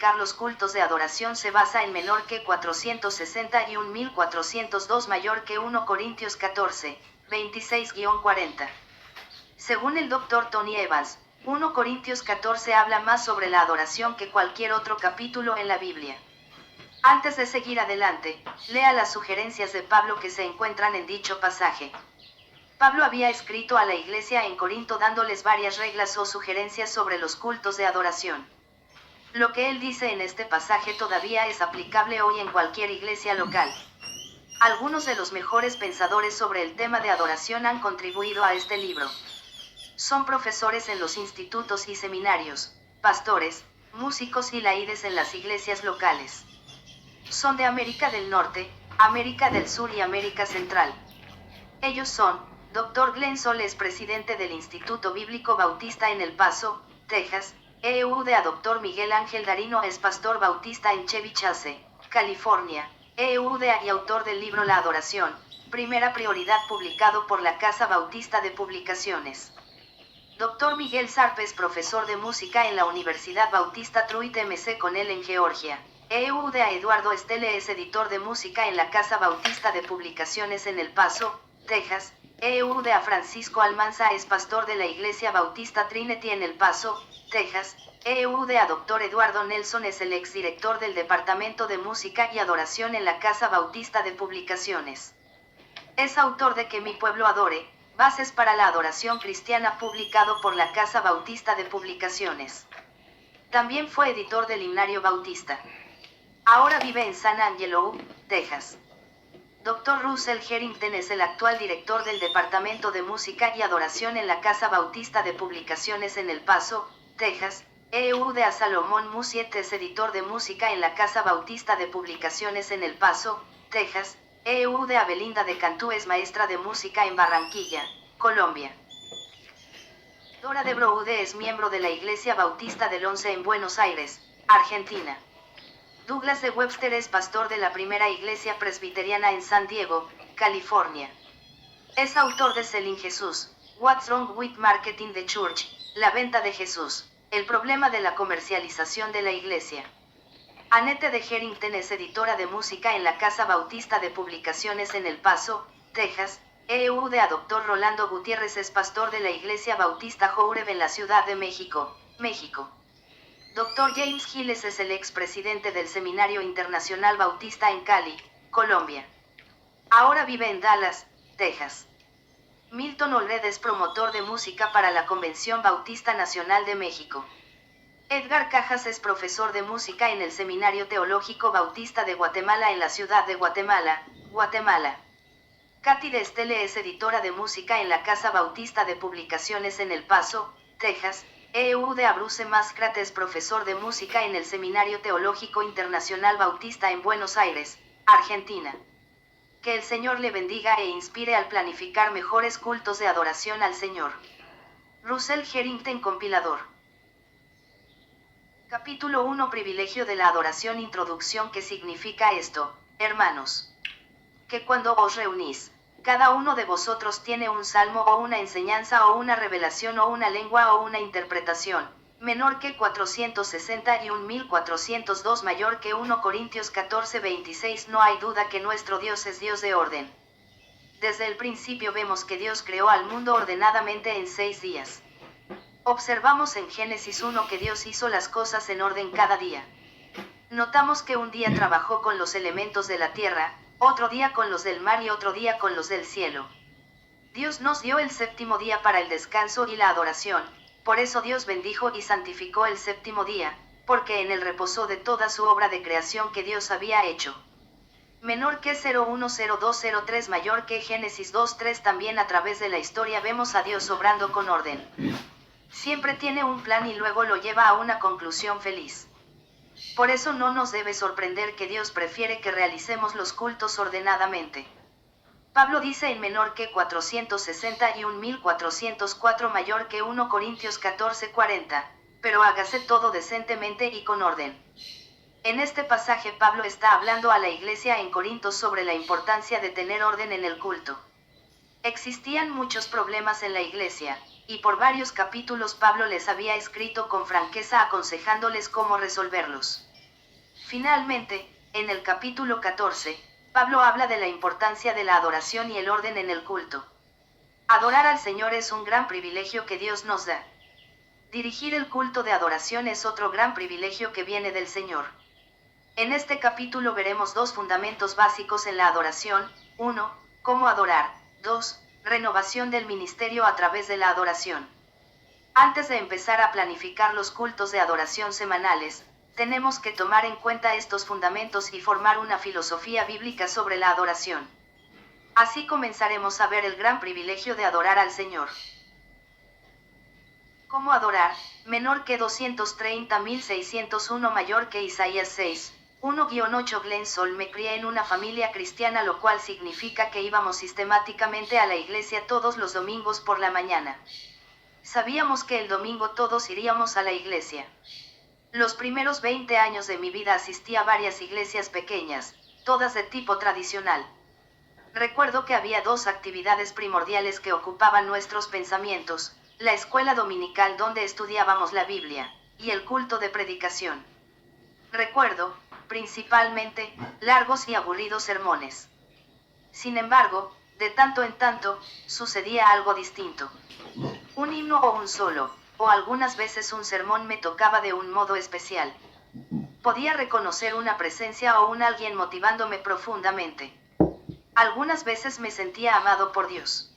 explicar los cultos de adoración se basa en menor que 460 y 1402 mayor que 1 Corintios 14, 26-40. Según el Dr. Tony Evans, 1 Corintios 14 habla más sobre la adoración que cualquier otro capítulo en la Biblia. Antes de seguir adelante, lea las sugerencias de Pablo que se encuentran en dicho pasaje. Pablo había escrito a la iglesia en Corinto dándoles varias reglas o sugerencias sobre los cultos de adoración. Lo que él dice en este pasaje todavía es aplicable hoy en cualquier iglesia local. Algunos de los mejores pensadores sobre el tema de adoración han contribuido a este libro. Son profesores en los institutos y seminarios, pastores, músicos y laídes en las iglesias locales. Son de América del Norte, América del Sur y América Central. Ellos son: Dr. Glenn Soles, presidente del Instituto Bíblico Bautista en El Paso, Texas. EUDA. Dr. Miguel Ángel Darino es pastor bautista en Chevy Chase, California. EUDA y autor del libro La Adoración, Primera Prioridad, publicado por la Casa Bautista de Publicaciones. Dr. Miguel Sarpe es profesor de música en la Universidad Bautista Truett MC Connell en Georgia. EUDA. Eduardo Estelle es editor de música en la Casa Bautista de Publicaciones en El Paso, Texas. EUDA. Francisco Almanza es pastor de la Iglesia Bautista Trinity en El Paso, Texas. EUDA. Dr. Eduardo Nelson es el exdirector del Departamento de Música y Adoración en la Casa Bautista de Publicaciones. Es autor de Que mi pueblo adore, Bases para la Adoración Cristiana, publicado por la Casa Bautista de Publicaciones. También fue editor del Himnario Bautista. Ahora vive en San Angelo, Texas. Dr. Russell Harrington es el actual director del Departamento de Música y Adoración en la Casa Bautista de Publicaciones en El Paso, Texas. EUDA. Salomón Musiet es editor de música en la Casa Bautista de Publicaciones en El Paso, Texas. EUDA. Belinda de Cantú es maestra de música en Barranquilla, Colombia. Dora de Broude es miembro de la Iglesia Bautista del Once en Buenos Aires, Argentina. Douglas de Webster es pastor de la primera iglesia presbiteriana en San Diego, California. Es autor de Selling Jesús, What's Wrong with Marketing the Church, La Venta de Jesús, el problema de la comercialización de la iglesia. Annette de Harrington es editora de música en la Casa Bautista de Publicaciones en El Paso, Texas. EUDA. Dr. Rolando Gutiérrez es pastor de la Iglesia Bautista Joureb en la Ciudad de México, México. Dr. James Giles es el expresidente del Seminario Internacional Bautista en Cali, Colombia. Ahora vive en Dallas, Texas. Milton Olred es promotor de música para la Convención Bautista Nacional de México. Edgar Cajas es profesor de música en el Seminario Teológico Bautista de Guatemala en la ciudad de Guatemala, Guatemala. Katy de Estelle es editora de música en la Casa Bautista de Publicaciones en El Paso, Texas. EUDA. Bruce Mascrat es profesor de música en el Seminario Teológico Internacional Bautista en Buenos Aires, Argentina. Que el Señor le bendiga e inspire al planificar mejores cultos de adoración al Señor. Russell Harrington, compilador. Capítulo 1. Privilegio de la adoración. Introducción. ¿Qué significa esto, hermanos? Que cuando os reunís, cada uno de vosotros tiene un salmo o una enseñanza o una revelación o una lengua o una interpretación, menor que 460 y 1402 mayor que 1 Corintios 14:26. No hay duda que nuestro Dios es Dios de orden. Desde el principio vemos que Dios creó al mundo ordenadamente en 6 días. Observamos en Génesis 1 que Dios hizo las cosas en orden cada día. Notamos que un día trabajó con los elementos de la tierra, otro día con los del mar y otro día con los del cielo. Dios nos dio el séptimo día para el descanso y la adoración, por eso Dios bendijo y santificó el séptimo día, porque en él reposó de toda su obra de creación que Dios había hecho. Menor que 010203 mayor que Génesis 2:3. También a través de la historia vemos a Dios obrando con orden. Siempre tiene un plan y luego lo lleva a una conclusión feliz. Por eso no nos debe sorprender que Dios prefiere que realicemos los cultos ordenadamente. Pablo dice en menor que 460 y 1404 mayor que 1 Corintios 14:40, pero hágase todo decentemente y con orden. En este pasaje Pablo está hablando a la iglesia en Corinto sobre la importancia de tener orden en el culto. Existían muchos problemas en la iglesia, y por varios capítulos Pablo les había escrito con franqueza aconsejándoles cómo resolverlos. Finalmente, en el capítulo 14, Pablo habla de la importancia de la adoración y el orden en el culto. Adorar al Señor es un gran privilegio que Dios nos da. Dirigir el culto de adoración es otro gran privilegio que viene del Señor. En este capítulo veremos dos fundamentos básicos en la adoración: 1. Cómo adorar. 2. Renovación del ministerio a través de la adoración. Antes de empezar a planificar los cultos de adoración semanales, tenemos que tomar en cuenta estos fundamentos y formar una filosofía bíblica sobre la adoración. Así comenzaremos a ver el gran privilegio de adorar al Señor. ¿Cómo adorar? Menor que 230.601, mayor que Isaías 6. 1-8. Glenn Sol: me crié en una familia cristiana, lo cual significa que íbamos sistemáticamente a la iglesia todos los domingos por la mañana. Sabíamos que el domingo todos iríamos a la iglesia. Los primeros 20 años de mi vida asistí a varias iglesias pequeñas, todas de tipo tradicional. Recuerdo que había dos actividades primordiales que ocupaban nuestros pensamientos: la escuela dominical donde estudiábamos la Biblia, y el culto de predicación. Recuerdo, principalmente, largos y aburridos sermones. Sin embargo, de tanto en tanto, sucedía algo distinto. Un himno o un solo, o algunas veces un sermón me tocaba de un modo especial. Podía reconocer una presencia o un alguien motivándome profundamente. Algunas veces me sentía amado por Dios.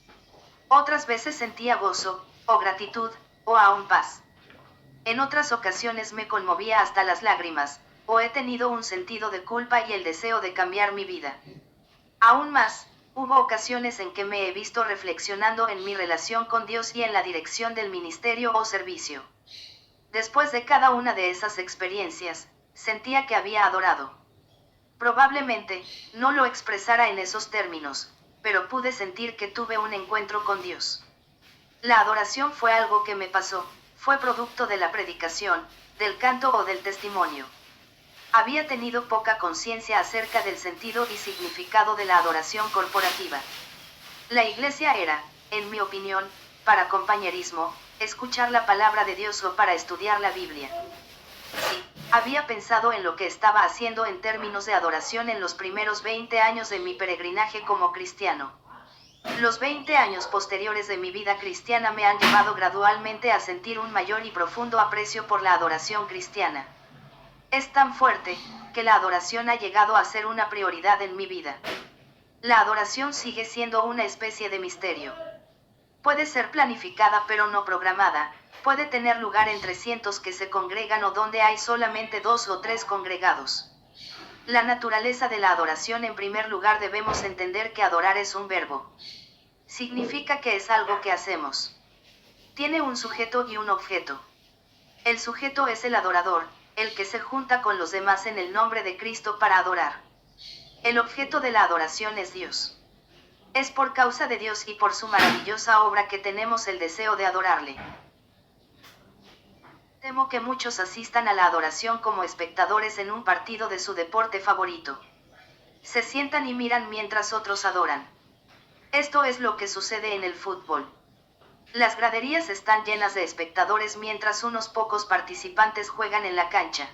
Otras veces sentía gozo, o gratitud, o aún paz. En otras ocasiones me conmovía hasta las lágrimas, o he tenido un sentido de culpa y el deseo de cambiar mi vida. Aún más, hubo ocasiones en que me he visto reflexionando en mi relación con Dios y en la dirección del ministerio o servicio. Después de cada una de esas experiencias, sentía que había adorado. Probablemente, no lo expresara en esos términos, pero pude sentir que tuve un encuentro con Dios. La adoración fue algo que me pasó, fue producto de la predicación, del canto o del testimonio. Había tenido poca conciencia acerca del sentido y significado de la adoración corporativa. La iglesia era, en mi opinión, para compañerismo, escuchar la palabra de Dios o para estudiar la Biblia. Sí, había pensado en lo que estaba haciendo en términos de adoración en los primeros 20 años de mi peregrinaje como cristiano. Los 20 años posteriores de mi vida cristiana me han llevado gradualmente a sentir un mayor y profundo aprecio por la adoración cristiana. Es tan fuerte, que la adoración ha llegado a ser una prioridad en mi vida. La adoración sigue siendo una especie de misterio. Puede ser planificada pero no programada, puede tener lugar entre cientos que se congregan o donde hay solamente 2 o 3 congregados. La naturaleza de la adoración: en primer lugar debemos entender que adorar es un verbo. Significa que es algo que hacemos. Tiene un sujeto y un objeto. El sujeto es el adorador, el que se junta con los demás en el nombre de Cristo para adorar. El objeto de la adoración es Dios. Es por causa de Dios y por su maravillosa obra que tenemos el deseo de adorarle. Temo que muchos asistan a la adoración como espectadores en un partido de su deporte favorito. Se sientan y miran mientras otros adoran. Esto es lo que sucede en el fútbol. Las graderías están llenas de espectadores mientras unos pocos participantes juegan en la cancha.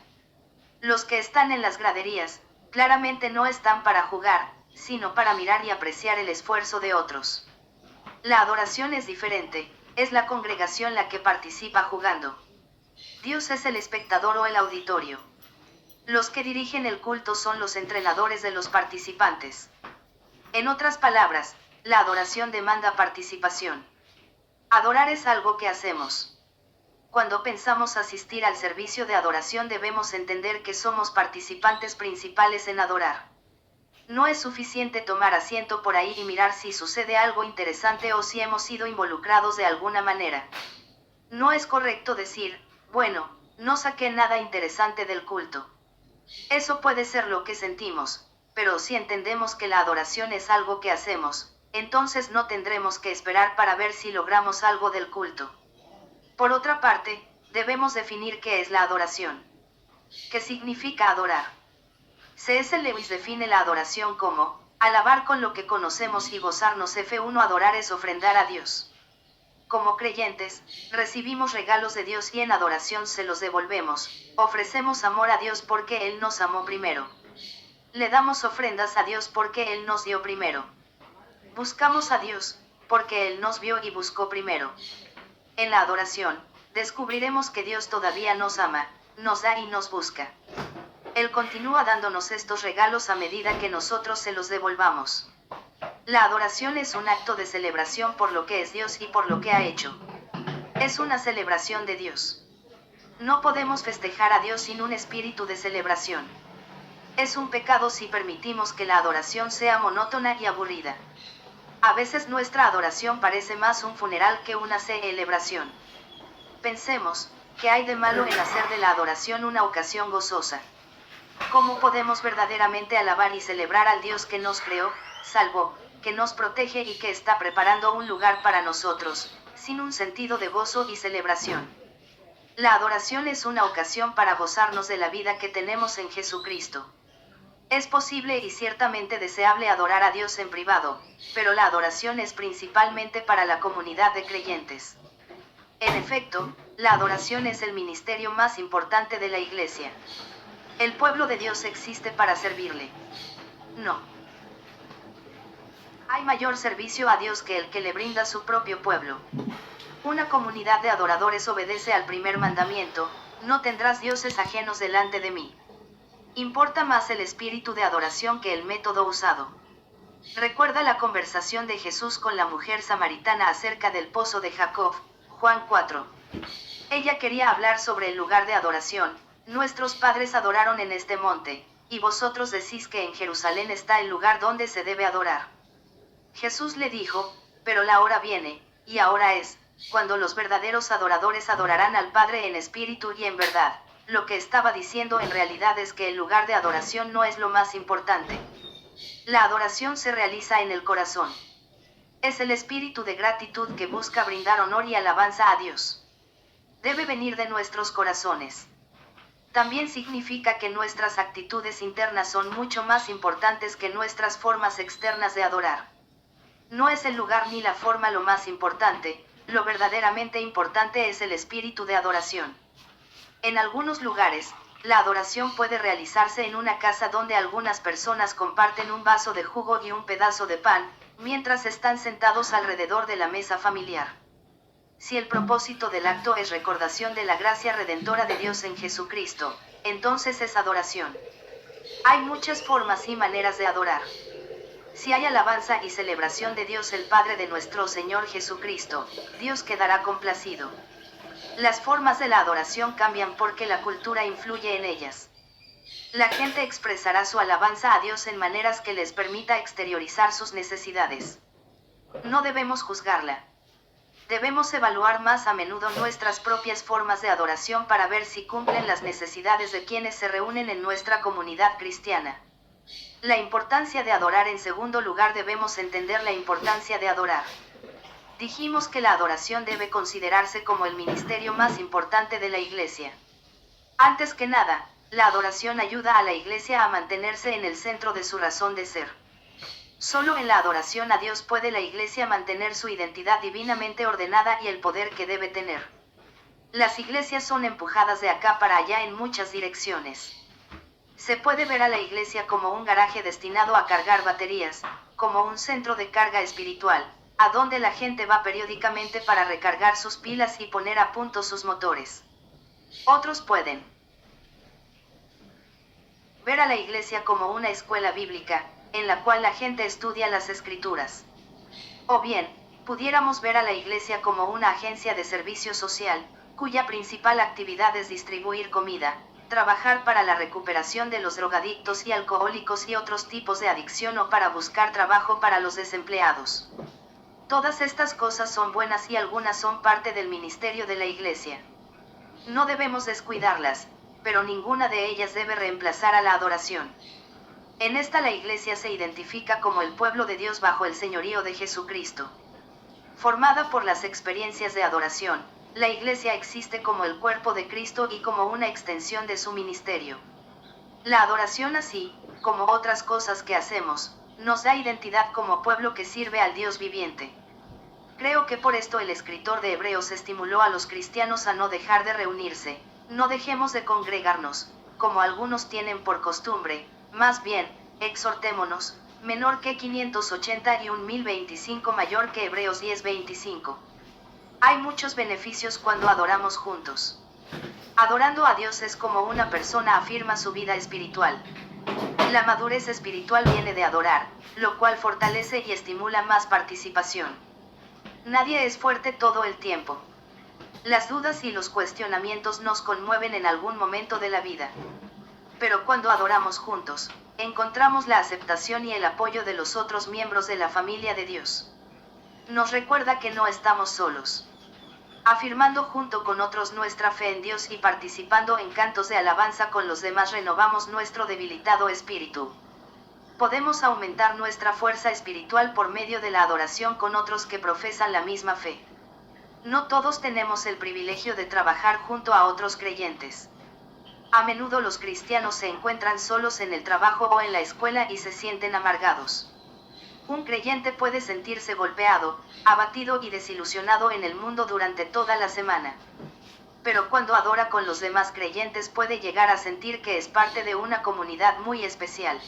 Los que están en las graderías, claramente no están para jugar, sino para mirar y apreciar el esfuerzo de otros. La adoración es diferente, es la congregación la que participa jugando. Dios es el espectador o el auditorio. Los que dirigen el culto son los entrenadores de los participantes. En otras palabras, la adoración demanda participación. Adorar es algo que hacemos. Cuando pensamos asistir al servicio de adoración debemos entender que somos participantes principales en adorar. No es suficiente tomar asiento por ahí y mirar si sucede algo interesante o si hemos sido involucrados de alguna manera. No es correcto decir, bueno, no saqué nada interesante del culto. Eso puede ser lo que sentimos, pero si entendemos que la adoración es algo que hacemos, entonces no tendremos que esperar para ver si logramos algo del culto. Por otra parte, debemos definir qué es la adoración. ¿Qué significa adorar? C.S. Lewis define la adoración como, alabar con lo que conocemos y gozarnos. F1. Adorar es ofrendar a Dios. como creyentes, recibimos regalos de Dios y en adoración se los devolvemos. Ofrecemos amor a Dios porque Él nos amó primero. Le damos ofrendas a Dios porque Él nos dio primero. Buscamos a Dios, porque Él nos vio y buscó primero. En la adoración, descubriremos que Dios todavía nos ama, nos da y nos busca. Él continúa dándonos estos regalos a medida que nosotros se los devolvamos. La adoración es un acto de celebración por lo que es Dios y por lo que ha hecho. Es una celebración de Dios. No podemos festejar a Dios sin un espíritu de celebración. Es un pecado si permitimos que la adoración sea monótona y aburrida. A veces nuestra adoración parece más un funeral que una celebración. Pensemos, ¿qué hay de malo en hacer de la adoración una ocasión gozosa? ¿Cómo podemos verdaderamente alabar y celebrar al Dios que nos creó, salvó, que nos protege y que está preparando un lugar para nosotros, sin un sentido de gozo y celebración? La adoración es una ocasión para gozarnos de la vida que tenemos en Jesucristo. Es posible y ciertamente deseable adorar a Dios en privado, pero la adoración es principalmente para la comunidad de creyentes. En efecto, la adoración es el ministerio más importante de la Iglesia. El pueblo de Dios existe para servirle. No. Hay mayor servicio a Dios que el que le brinda su propio pueblo. Una comunidad de adoradores obedece al primer mandamiento: no tendrás dioses ajenos delante de mí. Importa más el espíritu de adoración que el método usado. Recuerda la conversación de Jesús con la mujer samaritana acerca del pozo de Jacob, Juan 4. Ella quería hablar sobre el lugar de adoración. Nuestros padres adoraron en este monte, y vosotros decís que en Jerusalén está el lugar donde se debe adorar. Jesús le dijo: pero la hora viene, y ahora es, cuando los verdaderos adoradores adorarán al Padre en espíritu y en verdad. Lo que estaba diciendo en realidad es que el lugar de adoración no es lo más importante. La adoración se realiza en el corazón. Es el espíritu de gratitud que busca brindar honor y alabanza a Dios. Debe venir de nuestros corazones. También significa que nuestras actitudes internas son mucho más importantes que nuestras formas externas de adorar. No es el lugar ni la forma lo más importante, lo verdaderamente importante es el espíritu de adoración. En algunos lugares, la adoración puede realizarse en una casa donde algunas personas comparten un vaso de jugo y un pedazo de pan, mientras están sentados alrededor de la mesa familiar. Si el propósito del acto es recordación de la gracia redentora de Dios en Jesucristo, entonces es adoración. Hay muchas formas y maneras de adorar. Si hay alabanza y celebración de Dios el Padre de nuestro Señor Jesucristo, Dios quedará complacido. Las formas de la adoración cambian porque la cultura influye en ellas. La gente expresará su alabanza a Dios en maneras que les permita exteriorizar sus necesidades. No debemos juzgarla. Debemos evaluar más a menudo nuestras propias formas de adoración para ver si cumplen las necesidades de quienes se reúnen en nuestra comunidad cristiana. La importancia de adorar. En segundo lugar, debemos entender la importancia de adorar. Dijimos que la adoración debe considerarse como el ministerio más importante de la Iglesia. Antes que nada, la adoración ayuda a la Iglesia a mantenerse en el centro de su razón de ser. Solo en la adoración a Dios puede la Iglesia mantener su identidad divinamente ordenada y el poder que debe tener. Las iglesias son empujadas de acá para allá en muchas direcciones. Se puede ver a la Iglesia como un garaje destinado a cargar baterías, como un centro de carga espiritual, a donde la gente va periódicamente para recargar sus pilas y poner a punto sus motores. Otros pueden ver a la Iglesia como una escuela bíblica, en la cual la gente estudia las Escrituras. O bien, pudiéramos ver a la Iglesia como una agencia de servicio social, cuya principal actividad es distribuir comida, trabajar para la recuperación de los drogadictos y alcohólicos y otros tipos de adicción o para buscar trabajo para los desempleados. Todas estas cosas son buenas y algunas son parte del ministerio de la Iglesia. No debemos descuidarlas, pero ninguna de ellas debe reemplazar a la adoración. En esta la Iglesia se identifica como el pueblo de Dios bajo el señorío de Jesucristo. Formada por las experiencias de adoración, la Iglesia existe como el cuerpo de Cristo y como una extensión de su ministerio. La adoración, así como otras cosas que hacemos, nos da identidad como pueblo que sirve al Dios viviente. Creo que por esto el escritor de Hebreos estimuló a los cristianos a no dejar de reunirse. No dejemos de congregarnos, como algunos tienen por costumbre, más bien, exhortémonos, menor que 580 y 1025 mayor que Hebreos 10:25. Hay muchos beneficios cuando adoramos juntos. Adorando a Dios es como una persona afirma su vida espiritual. La madurez espiritual viene de adorar, lo cual fortalece y estimula más participación. Nadie es fuerte todo el tiempo. Las dudas y los cuestionamientos nos conmueven en algún momento de la vida. Pero cuando adoramos juntos, encontramos la aceptación y el apoyo de los otros miembros de la familia de Dios. Nos recuerda que no estamos solos. Afirmando junto con otros nuestra fe en Dios y participando en cantos de alabanza con los demás renovamos nuestro debilitado espíritu. Podemos aumentar nuestra fuerza espiritual por medio de la adoración con otros que profesan la misma fe. No todos tenemos el privilegio de trabajar junto a otros creyentes. A menudo los cristianos se encuentran solos en el trabajo o en la escuela y se sienten amargados. Un creyente puede sentirse golpeado, abatido y desilusionado en el mundo durante toda la semana. Pero cuando adora con los demás creyentes puede llegar a sentir que es parte de una comunidad muy especial.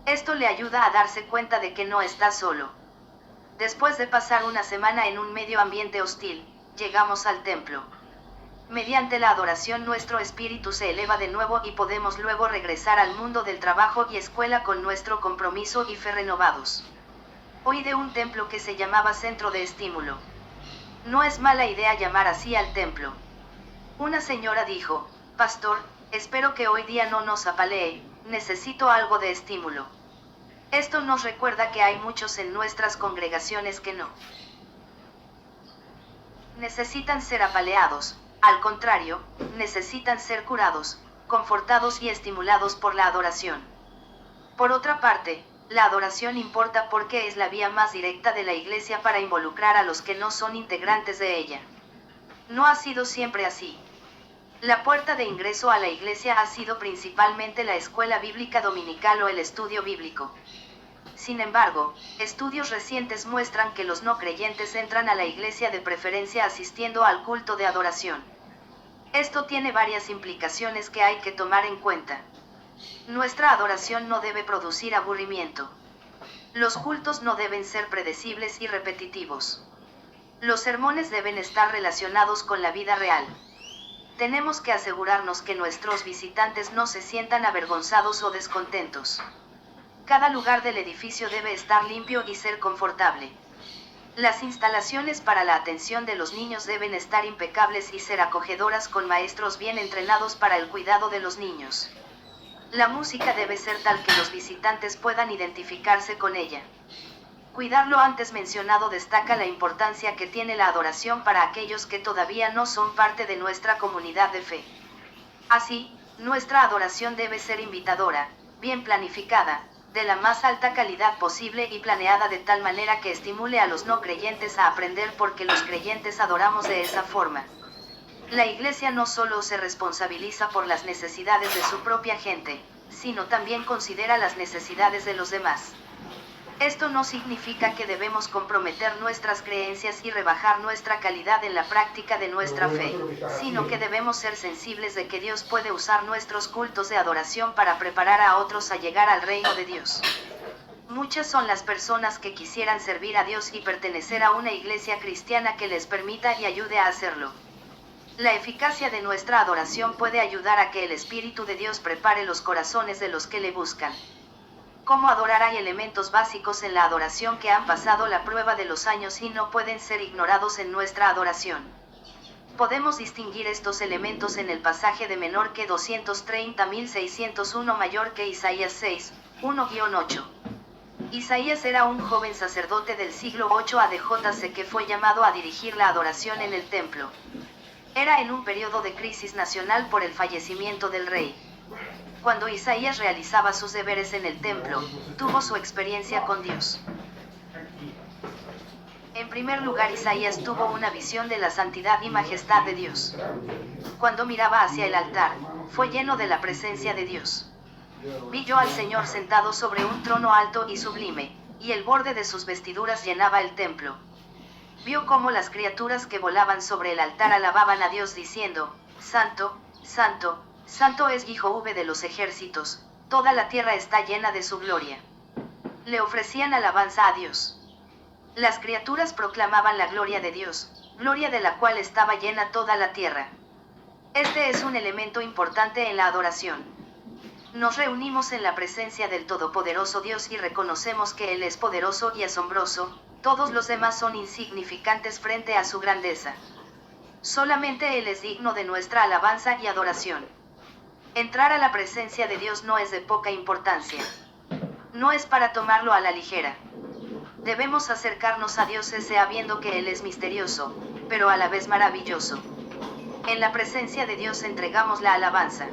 Esto le ayuda a darse cuenta de que no está solo. Después de pasar una semana en un medio ambiente hostil, llegamos al templo. Mediante la adoración nuestro espíritu se eleva de nuevo y podemos luego regresar al mundo del trabajo y escuela con nuestro compromiso y fe renovados. Oí de un templo que se llamaba Centro de Estímulo. No es mala idea llamar así al templo. Una señora dijo, Pastor, espero que hoy día no nos apalee, necesito algo de estímulo. Esto nos recuerda que hay muchos en nuestras congregaciones que no necesitan ser apaleados, al contrario, necesitan ser curados, confortados y estimulados por la adoración. Por otra parte, la adoración importa porque es la vía más directa de la iglesia para involucrar a los que no son integrantes de ella. No ha sido siempre así. La puerta de ingreso a la iglesia ha sido principalmente la escuela bíblica dominical o el estudio bíblico. Sin embargo, estudios recientes muestran que los no creyentes entran a la iglesia de preferencia asistiendo al culto de adoración. Esto tiene varias implicaciones que hay que tomar en cuenta. Nuestra adoración no debe producir aburrimiento. Los cultos no deben ser predecibles y repetitivos. Los sermones deben estar relacionados con la vida real. Tenemos que asegurarnos que nuestros visitantes no se sientan avergonzados o descontentos. Cada lugar del edificio debe estar limpio y ser confortable. Las instalaciones para la atención de los niños deben estar impecables y ser acogedoras con maestros bien entrenados para el cuidado de los niños. La música debe ser tal que los visitantes puedan identificarse con ella. Cuidar lo antes mencionado destaca la importancia que tiene la adoración para aquellos que todavía no son parte de nuestra comunidad de fe. Así, nuestra adoración debe ser invitadora, bien planificada, de la más alta calidad posible y planeada de tal manera que estimule a los no creyentes a aprender porque los creyentes adoramos de esa forma. La iglesia no solo se responsabiliza por las necesidades de su propia gente, sino también considera las necesidades de los demás. Esto no significa que debemos comprometer nuestras creencias y rebajar nuestra calidad en la práctica de nuestra fe, sino que debemos ser sensibles de que Dios puede usar nuestros cultos de adoración para preparar a otros a llegar al reino de Dios. Muchas son las personas que quisieran servir a Dios y pertenecer a una iglesia cristiana que les permita y ayude a hacerlo. La eficacia de nuestra adoración puede ayudar a que el Espíritu de Dios prepare los corazones de los que le buscan. Cómo adorar. Hay elementos básicos en la adoración que han pasado la prueba de los años y no pueden ser ignorados en nuestra adoración. Podemos distinguir estos elementos en el pasaje de menor que 230.601 mayor que Isaías 6, 1-8. Isaías era un joven sacerdote del siglo 8 ADJC que fue llamado a dirigir la adoración en el templo. Era en un periodo de crisis nacional por el fallecimiento del rey. Cuando Isaías realizaba sus deberes en el templo, tuvo su experiencia con Dios. En primer lugar, Isaías tuvo una visión de la santidad y majestad de Dios. Cuando miraba hacia el altar, fue lleno de la presencia de Dios. Vi yo al Señor sentado sobre un trono alto y sublime, y el borde de sus vestiduras llenaba el templo. vio cómo las criaturas que volaban sobre el altar alababan a Dios diciendo, Santo, Santo, Santo es Jehová de los ejércitos, toda la tierra está llena de su gloria. Le ofrecían alabanza a Dios. Las criaturas proclamaban la gloria de Dios, gloria de la cual estaba llena toda la tierra. Este es un elemento importante en la adoración. Nos reunimos en la presencia del Todopoderoso Dios y reconocemos que Él es poderoso y asombroso, todos los demás son insignificantes frente a su grandeza. Solamente Él es digno de nuestra alabanza y adoración. Entrar a la presencia de Dios no es de poca importancia. No es para tomarlo a la ligera. Debemos acercarnos a Dios sabiendo que Él es misterioso, pero a la vez maravilloso. En la presencia de Dios entregamos la alabanza.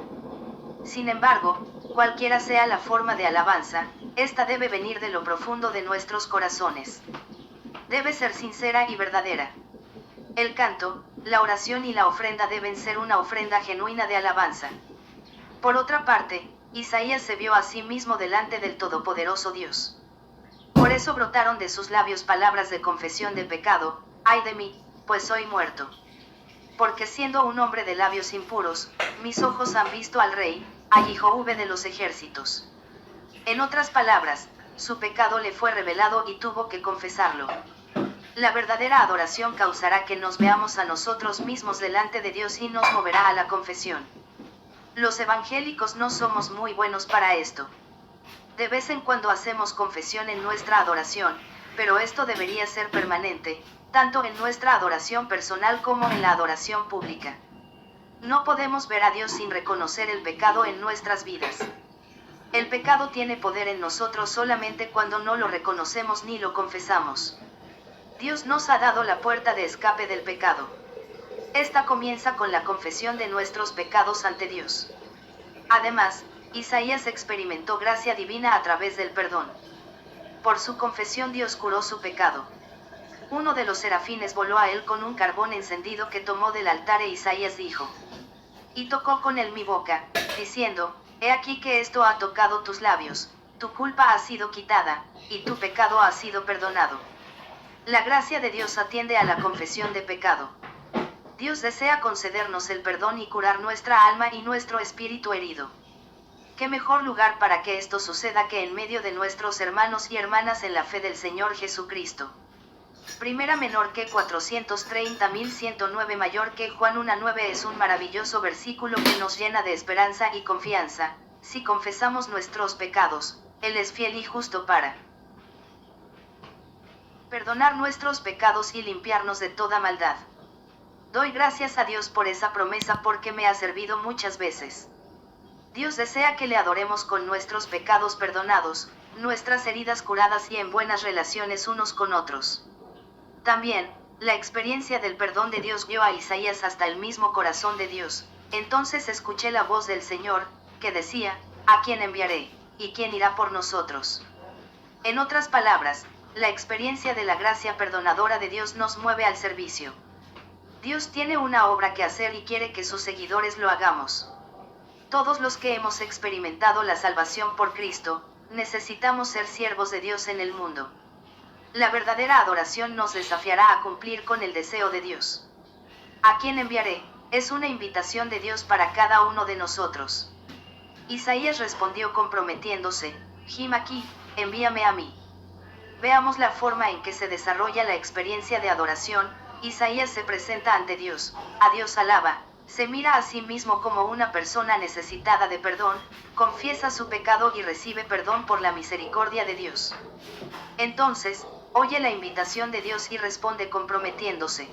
Sin embargo, cualquiera sea la forma de alabanza, esta debe venir de lo profundo de nuestros corazones. Debe ser sincera y verdadera. El canto, la oración y la ofrenda deben ser una ofrenda genuina de alabanza. Por otra parte, Isaías se vio a sí mismo delante del Todopoderoso Dios. Por eso brotaron de sus labios palabras de confesión de pecado, ay de mí, pues soy muerto. Porque siendo un hombre de labios impuros, mis ojos han visto al Rey, a Jehová de los ejércitos. En otras palabras, su pecado le fue revelado y tuvo que confesarlo. La verdadera adoración causará que nos veamos a nosotros mismos delante de Dios y nos moverá a la confesión. Los evangélicos no somos muy buenos para esto. De vez en cuando hacemos confesión en nuestra adoración, pero esto debería ser permanente, tanto en nuestra adoración personal como en la adoración pública. No podemos ver a Dios sin reconocer el pecado en nuestras vidas. El pecado tiene poder en nosotros solamente cuando no lo reconocemos ni lo confesamos. Dios nos ha dado la puerta de escape del pecado. Esta comienza con la confesión de nuestros pecados ante Dios. Además, Isaías experimentó gracia divina a través del perdón. Por su confesión Dios curó su pecado. Uno de los serafines voló a él con un carbón encendido que tomó del altar e Isaías dijo: y tocó con él mi boca, diciendo, he aquí que esto ha tocado tus labios, tu culpa ha sido quitada, y tu pecado ha sido perdonado. La gracia de Dios atiende a la confesión de pecado. Dios desea concedernos el perdón y curar nuestra alma y nuestro espíritu herido. ¿Qué mejor lugar para que esto suceda que en medio de nuestros hermanos y hermanas en la fe del Señor Jesucristo? Primera menor que 430.109 mayor que Juan 1:9 es un maravilloso versículo que nos llena de esperanza y confianza. Si confesamos nuestros pecados, Él es fiel y justo para perdonar nuestros pecados y limpiarnos de toda maldad. Doy gracias a Dios por esa promesa porque me ha servido muchas veces. Dios desea que le adoremos con nuestros pecados perdonados, nuestras heridas curadas y en buenas relaciones unos con otros. También, la experiencia del perdón de Dios guió a Isaías hasta el mismo corazón de Dios. Entonces escuché la voz del Señor, que decía, ¿a quién enviaré? ¿Y quién irá por nosotros? En otras palabras, la experiencia de la gracia perdonadora de Dios nos mueve al servicio. Dios tiene una obra que hacer y quiere que sus seguidores lo hagamos. Todos los que hemos experimentado la salvación por Cristo, necesitamos ser siervos de Dios en el mundo. La verdadera adoración nos desafiará a cumplir con el deseo de Dios. ¿A quién enviaré? Es una invitación de Dios para cada uno de nosotros. Isaías respondió comprometiéndose, Jim aquí, envíame a mí. Veamos la forma en que se desarrolla la experiencia de adoración. Isaías se presenta ante Dios, a Dios alaba, se mira a sí mismo como una persona necesitada de perdón, confiesa su pecado y recibe perdón por la misericordia de Dios. Entonces, oye la invitación de Dios y responde comprometiéndose.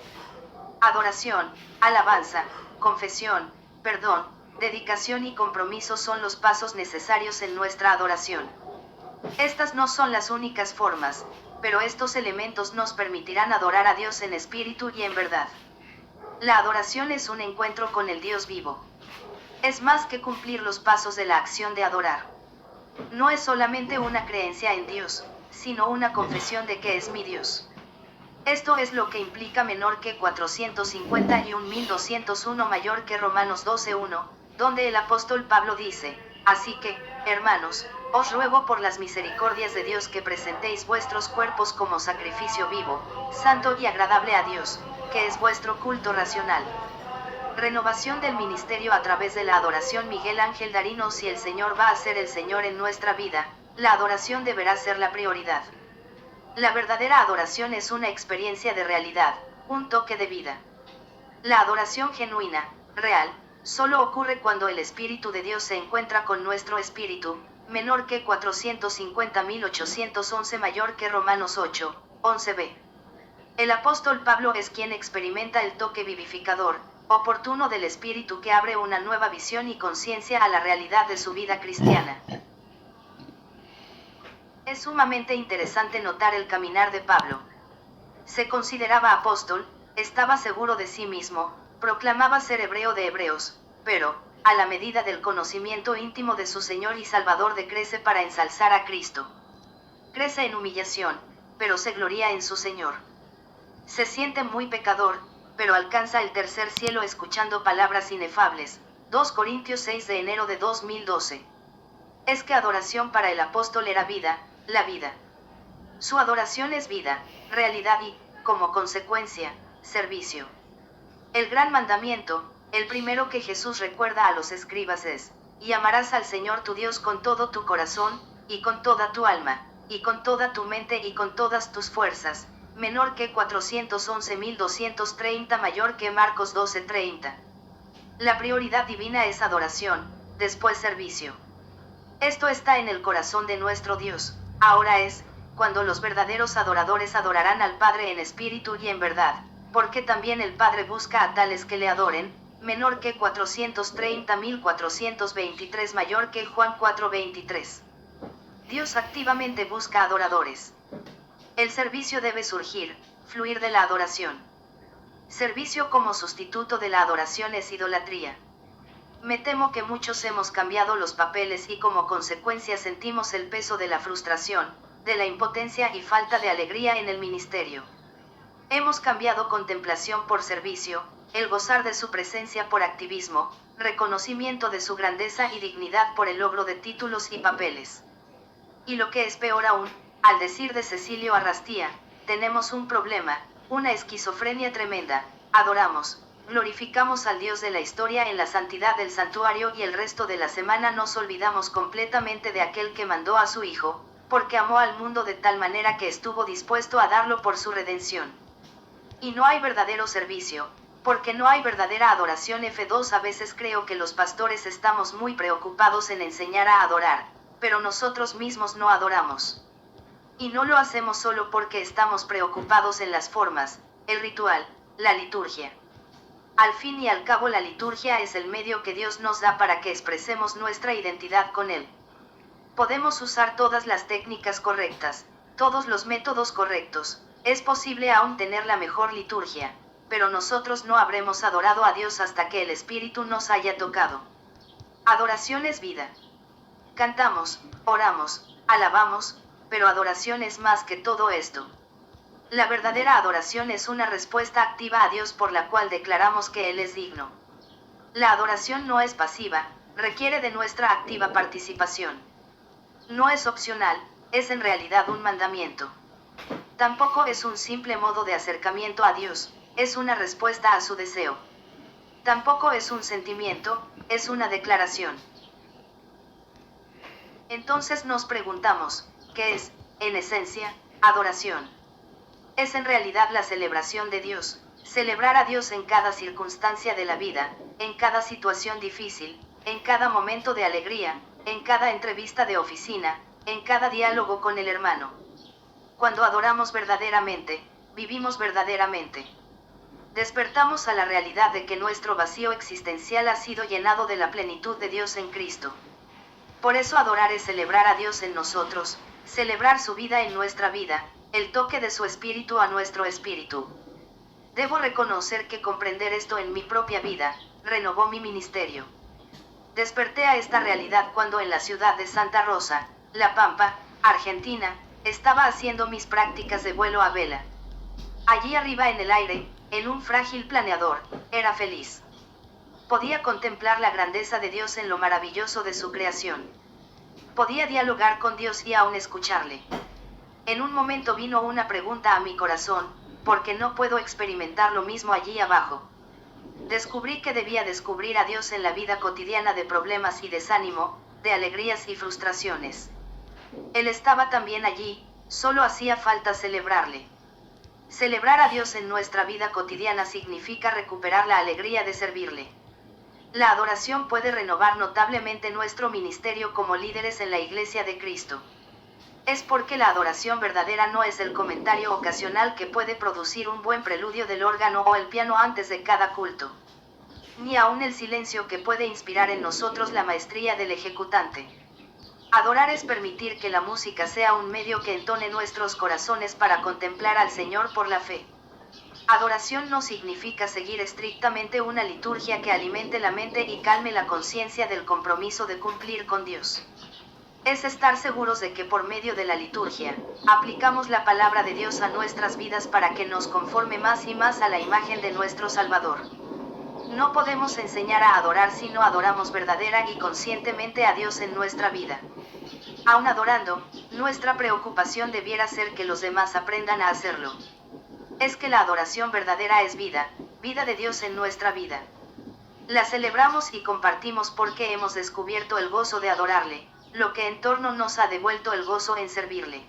Adoración, alabanza, confesión, perdón, dedicación y compromiso son los pasos necesarios en nuestra adoración. Estas no son las únicas formas, pero estos elementos nos permitirán adorar a Dios en espíritu y en verdad. La adoración es un encuentro con el Dios vivo. Es más que cumplir los pasos de la acción de adorar. No es solamente una creencia en Dios, sino una confesión de que es mi Dios. Esto es lo que implica menor que 451.201 mayor que Romanos 12:1, donde el apóstol Pablo dice, Así que, hermanos, os ruego por las misericordias de Dios que presentéis vuestros cuerpos como sacrificio vivo, santo y agradable a Dios, que es vuestro culto racional. Renovación del ministerio a través de la adoración. Miguel Ángel Darino. Si el Señor va a ser el Señor en nuestra vida, la adoración deberá ser la prioridad. La verdadera adoración es una experiencia de realidad, un toque de vida. La adoración genuina, real, solo ocurre cuando el Espíritu de Dios se encuentra con nuestro espíritu, menor que 450.811, mayor que Romanos 8, 11b. El apóstol Pablo es quien experimenta el toque vivificador, oportuno del Espíritu que abre una nueva visión y conciencia a la realidad de su vida cristiana. Es sumamente interesante notar el caminar de Pablo. Se consideraba apóstol, estaba seguro de sí mismo, proclamaba ser hebreo de hebreos, pero, a la medida del conocimiento íntimo de su Señor y Salvador, decrece para ensalzar a Cristo. Crece en humillación, pero se gloria en su Señor. Se siente muy pecador, pero alcanza el tercer cielo escuchando palabras inefables. 2 Corintios 6 de enero de 2012. Es que adoración para el apóstol era vida, la vida. Su adoración es vida, realidad y, como consecuencia, servicio. El gran mandamiento, el primero que Jesús recuerda a los escribas es: y amarás al Señor tu Dios con todo tu corazón, y con toda tu alma, y con toda tu mente y con todas tus fuerzas, menor que 411.230, mayor que Marcos 12:30. La prioridad divina es adoración, después servicio. Esto está en el corazón de nuestro Dios. Ahora es, cuando los verdaderos adoradores adorarán al Padre en espíritu y en verdad, porque también el Padre busca a tales que le adoren, menor que 430.423, mayor que Juan 4:23. Dios activamente busca adoradores. El servicio debe surgir, fluir de la adoración. Servicio como sustituto de la adoración es idolatría. Me temo que muchos hemos cambiado los papeles y como consecuencia sentimos el peso de la frustración, de la impotencia y falta de alegría en el ministerio. Hemos cambiado contemplación por servicio, el gozar de su presencia por activismo, reconocimiento de su grandeza y dignidad por el logro de títulos y papeles. Y lo que es peor aún, al decir de Cecilio Arrastía, tenemos un problema, una esquizofrenia tremenda: adoramos, glorificamos al Dios de la historia en la santidad del santuario y el resto de la semana nos olvidamos completamente de aquel que mandó a su Hijo, porque amó al mundo de tal manera que estuvo dispuesto a darlo por su redención. Y no hay verdadero servicio, porque no hay verdadera adoración. F2. A veces creo que los pastores estamos muy preocupados en enseñar a adorar, pero nosotros mismos no adoramos. Y no lo hacemos solo porque estamos preocupados en las formas, el ritual, la liturgia. Al fin y al cabo, la liturgia es el medio que Dios nos da para que expresemos nuestra identidad con Él. Podemos usar todas las técnicas correctas, todos los métodos correctos, es posible aún tener la mejor liturgia, pero nosotros no habremos adorado a Dios hasta que el Espíritu nos haya tocado. Adoración es vida. Cantamos, oramos, alabamos, pero adoración es más que todo esto. La verdadera adoración es una respuesta activa a Dios por la cual declaramos que Él es digno. La adoración no es pasiva, requiere de nuestra activa participación. No es opcional, es en realidad un mandamiento. Tampoco es un simple modo de acercamiento a Dios, es una respuesta a su deseo. Tampoco es un sentimiento, es una declaración. Entonces nos preguntamos, ¿qué es, en esencia, adoración? Es en realidad la celebración de Dios, celebrar a Dios en cada circunstancia de la vida, en cada situación difícil, en cada momento de alegría, en cada entrevista de oficina, en cada diálogo con el hermano. Cuando adoramos verdaderamente, vivimos verdaderamente. Despertamos a la realidad de que nuestro vacío existencial ha sido llenado de la plenitud de Dios en Cristo. Por eso adorar es celebrar a Dios en nosotros, celebrar su vida en nuestra vida, el toque de su espíritu a nuestro espíritu. Debo reconocer que comprender esto en mi propia vida, renovó mi ministerio. Desperté a esta realidad cuando en la ciudad de Santa Rosa, La Pampa, Argentina, estaba haciendo mis prácticas de vuelo a vela. Allí arriba en el aire, en un frágil planeador, era feliz. Podía contemplar la grandeza de Dios en lo maravilloso de su creación. Podía dialogar con Dios y aún escucharle. En un momento vino una pregunta a mi corazón: ¿por qué no puedo experimentar lo mismo allí abajo? Descubrí que debía descubrir a Dios en la vida cotidiana de problemas y desánimo, de alegrías y frustraciones. Él estaba también allí, solo hacía falta celebrarle. Celebrar a Dios en nuestra vida cotidiana significa recuperar la alegría de servirle. La adoración puede renovar notablemente nuestro ministerio como líderes en la Iglesia de Cristo. Es porque la adoración verdadera no es el comentario ocasional que puede producir un buen preludio del órgano o el piano antes de cada culto. Ni aún el silencio que puede inspirar en nosotros la maestría del ejecutante. Adorar es permitir que la música sea un medio que entone nuestros corazones para contemplar al Señor por la fe. Adoración no significa seguir estrictamente una liturgia que alimente la mente y calme la conciencia del compromiso de cumplir con Dios. Es estar seguros de que por medio de la liturgia, aplicamos la palabra de Dios a nuestras vidas para que nos conforme más y más a la imagen de nuestro Salvador. No podemos enseñar a adorar si no adoramos verdadera y conscientemente a Dios en nuestra vida. Aun adorando, nuestra preocupación debiera ser que los demás aprendan a hacerlo. Es que la adoración verdadera es vida, vida de Dios en nuestra vida. La celebramos y compartimos porque hemos descubierto el gozo de adorarle, lo que en torno nos ha devuelto el gozo en servirle.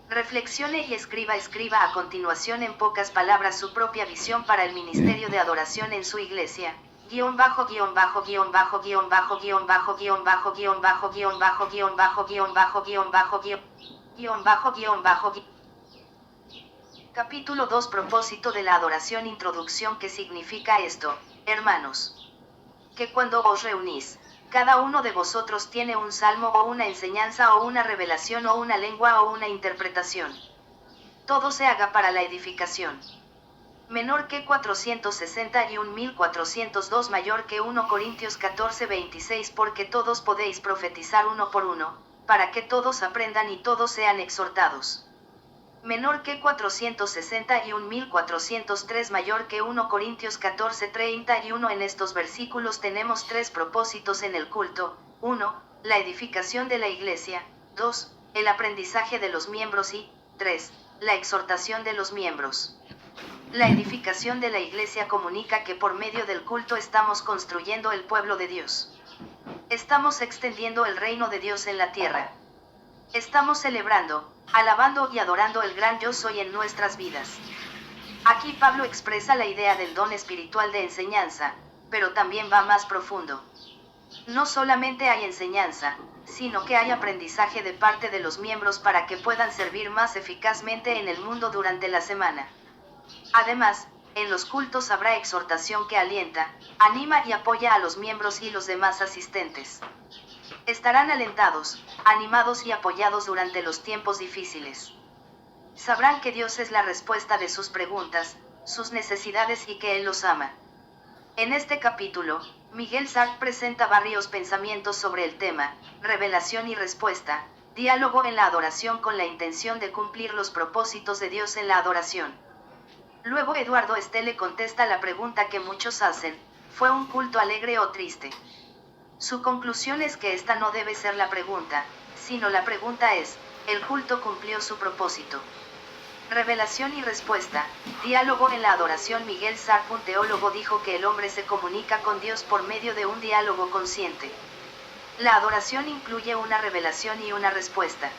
Reflexione y escriba a continuación en pocas palabras su propia visión para el ministerio de adoración en su iglesia. Capítulo 2. Propósito de la adoración. Introducción. ¿Qué significa esto, hermanos? Que cuando os reunís, cada uno de vosotros tiene un salmo o una enseñanza o una revelación o una lengua o una interpretación. Todo se haga para la edificación. Menor que 461.402, mayor que 1 Corintios 14:26, porque todos podéis profetizar uno por uno, para que todos aprendan y todos sean exhortados. Menor que 461.403, mayor que 1 Corintios 14:31. En estos versículos tenemos tres propósitos en el culto: 1. La edificación de la iglesia; 2. El aprendizaje de los miembros y 3. La exhortación de los miembros. La edificación de la iglesia comunica que por medio del culto estamos construyendo el pueblo de Dios. Estamos extendiendo el reino de Dios en la tierra. Estamos celebrando, alabando y adorando el gran yo soy en nuestras vidas. Aquí Pablo expresa la idea del don espiritual de enseñanza, pero también va más profundo. No solamente hay enseñanza, sino que hay aprendizaje de parte de los miembros para que puedan servir más eficazmente en el mundo durante la semana. Además, en los cultos habrá exhortación que alienta, anima y apoya a los miembros y los demás asistentes. Estarán alentados, animados y apoyados durante los tiempos difíciles. Sabrán que Dios es la respuesta de sus preguntas, sus necesidades y que Él los ama. En este capítulo, Miguel Sark presenta varios pensamientos sobre el tema, revelación y respuesta, diálogo en la adoración con la intención de cumplir los propósitos de Dios en la adoración. Luego Eduardo Estele contesta la pregunta que muchos hacen: ¿fue un culto alegre o triste? Su conclusión es que esta no debe ser la pregunta, sino la pregunta es: ¿el culto cumplió su propósito? Revelación y respuesta, diálogo en la adoración. Miguel Sark, un teólogo, dijo que el hombre se comunica con Dios por medio de un diálogo consciente. La adoración incluye una revelación y una respuesta.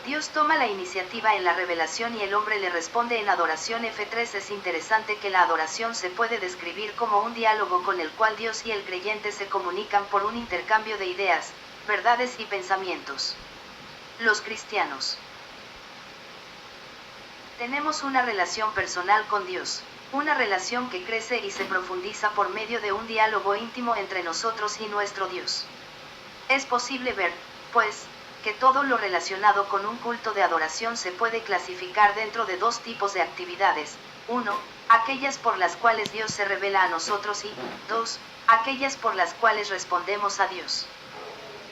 Dios toma la iniciativa en la revelación y el hombre le responde en adoración. F3. Es interesante que la adoración se puede describir como un diálogo con el cual Dios y el creyente se comunican por un intercambio de ideas, verdades y pensamientos. Los cristianos tenemos una relación personal con Dios, una relación que crece y se profundiza por medio de un diálogo íntimo entre nosotros y nuestro Dios. Es posible ver, pues, que todo lo relacionado con un culto de adoración se puede clasificar dentro de dos tipos de actividades: 1. Aquellas por las cuales Dios se revela a nosotros y 2. Aquellas por las cuales respondemos a Dios.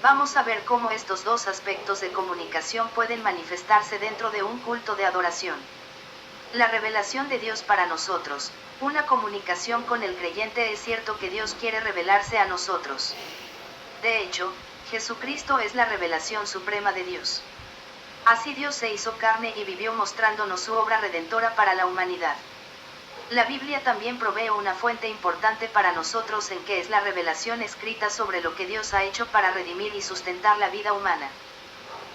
Vamos a ver cómo estos dos aspectos de comunicación pueden manifestarse dentro de un culto de adoración. La revelación de Dios para nosotros, Una comunicación con el creyente. Es cierto que Dios quiere revelarse a nosotros. De hecho, Jesucristo es la revelación suprema de Dios. Así Dios se hizo carne y vivió mostrándonos su obra redentora para la humanidad. La Biblia también provee una fuente importante para nosotros en que es la revelación escrita sobre lo que Dios ha hecho para redimir y sustentar la vida humana.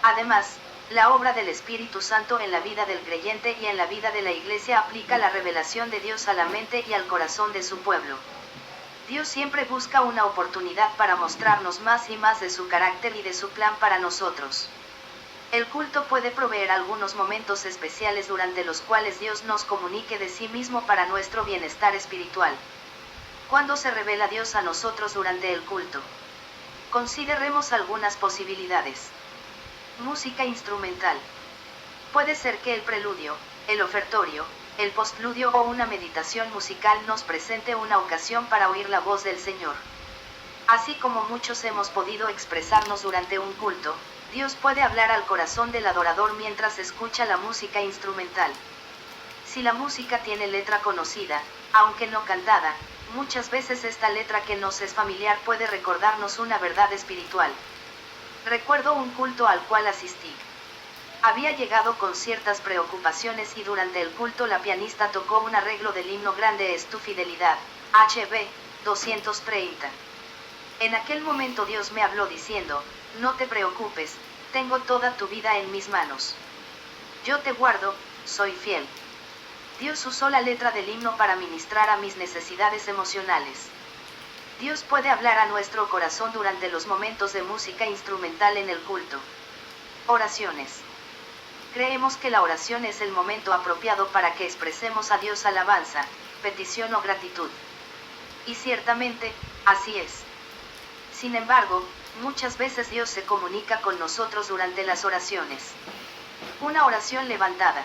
Además, la obra del Espíritu Santo en la vida del creyente y en la vida de la Iglesia aplica la revelación de Dios a la mente y al corazón de su pueblo. Dios siempre busca una oportunidad para mostrarnos más y más de su carácter y de su plan para nosotros. El culto puede proveer algunos momentos especiales durante los cuales Dios nos comunique de sí mismo para nuestro bienestar espiritual. ¿Cuándo se revela Dios a nosotros durante el culto? Consideremos algunas posibilidades. Música instrumental. Puede ser que el preludio, el ofertorio, el postludio o una meditación musical nos presente una ocasión para oír la voz del Señor. Así como muchos hemos podido expresarnos durante un culto, Dios puede hablar al corazón del adorador mientras escucha la música instrumental. Si la música tiene letra conocida, aunque no cantada, muchas veces esta letra que nos es familiar puede recordarnos una verdad espiritual. Recuerdo un culto al cual asistí. Había llegado con ciertas preocupaciones y durante el culto la pianista tocó un arreglo del himno Grande es tu fidelidad, HB 230. En aquel momento Dios me habló diciendo, no te preocupes, tengo toda tu vida en mis manos. Yo te guardo, soy fiel. Dios usó la letra del himno para ministrar a mis necesidades emocionales. Dios puede hablar a nuestro corazón durante los momentos de música instrumental en el culto. Oraciones. Creemos que la oración es el momento apropiado para que expresemos a Dios alabanza, petición o gratitud. Y ciertamente, así es. Sin embargo, muchas veces Dios se comunica con nosotros durante las oraciones. Una oración levantada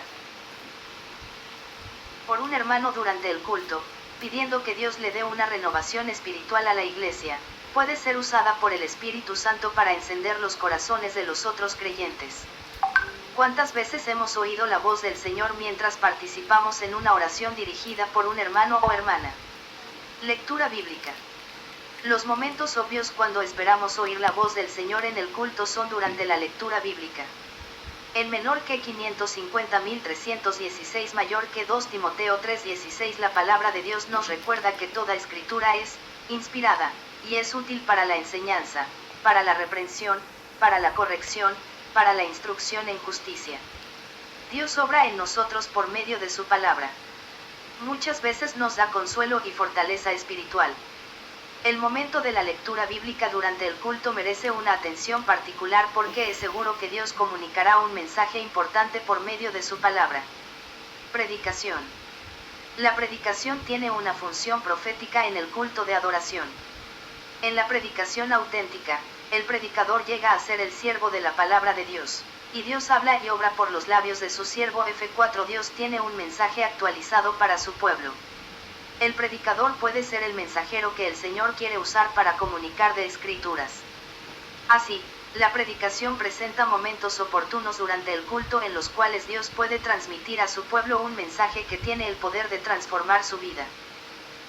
por un hermano durante el culto, pidiendo que Dios le dé una renovación espiritual a la iglesia, puede ser usada por el Espíritu Santo para encender los corazones de los otros creyentes. ¿Cuántas veces hemos oído la voz del Señor mientras participamos en una oración dirigida por un hermano o hermana? Lectura bíblica. Los momentos obvios cuando esperamos oír la voz del Señor en el culto son durante la lectura bíblica. En menor que 550.316 mayor que 2 Timoteo 3:16 la palabra de Dios nos recuerda que toda escritura es inspirada, y es útil para la enseñanza, para la reprensión, para la corrección, para la instrucción en justicia. Dios obra en nosotros por medio de su palabra. Muchas veces nos da consuelo y fortaleza espiritual. El momento de la lectura bíblica durante el culto merece una atención particular porque es seguro que Dios comunicará un mensaje importante por medio de su palabra. Predicación. La predicación tiene una función profética en el culto de adoración. En la predicación auténtica, el predicador llega a ser el siervo de la palabra de Dios, y Dios habla y obra por los labios de su siervo. F4 Dios tiene un mensaje actualizado para su pueblo. El predicador puede ser el mensajero que el Señor quiere usar para comunicar de Escrituras. Así, la predicación presenta momentos oportunos durante el culto en los cuales Dios puede transmitir a su pueblo un mensaje que tiene el poder de transformar su vida.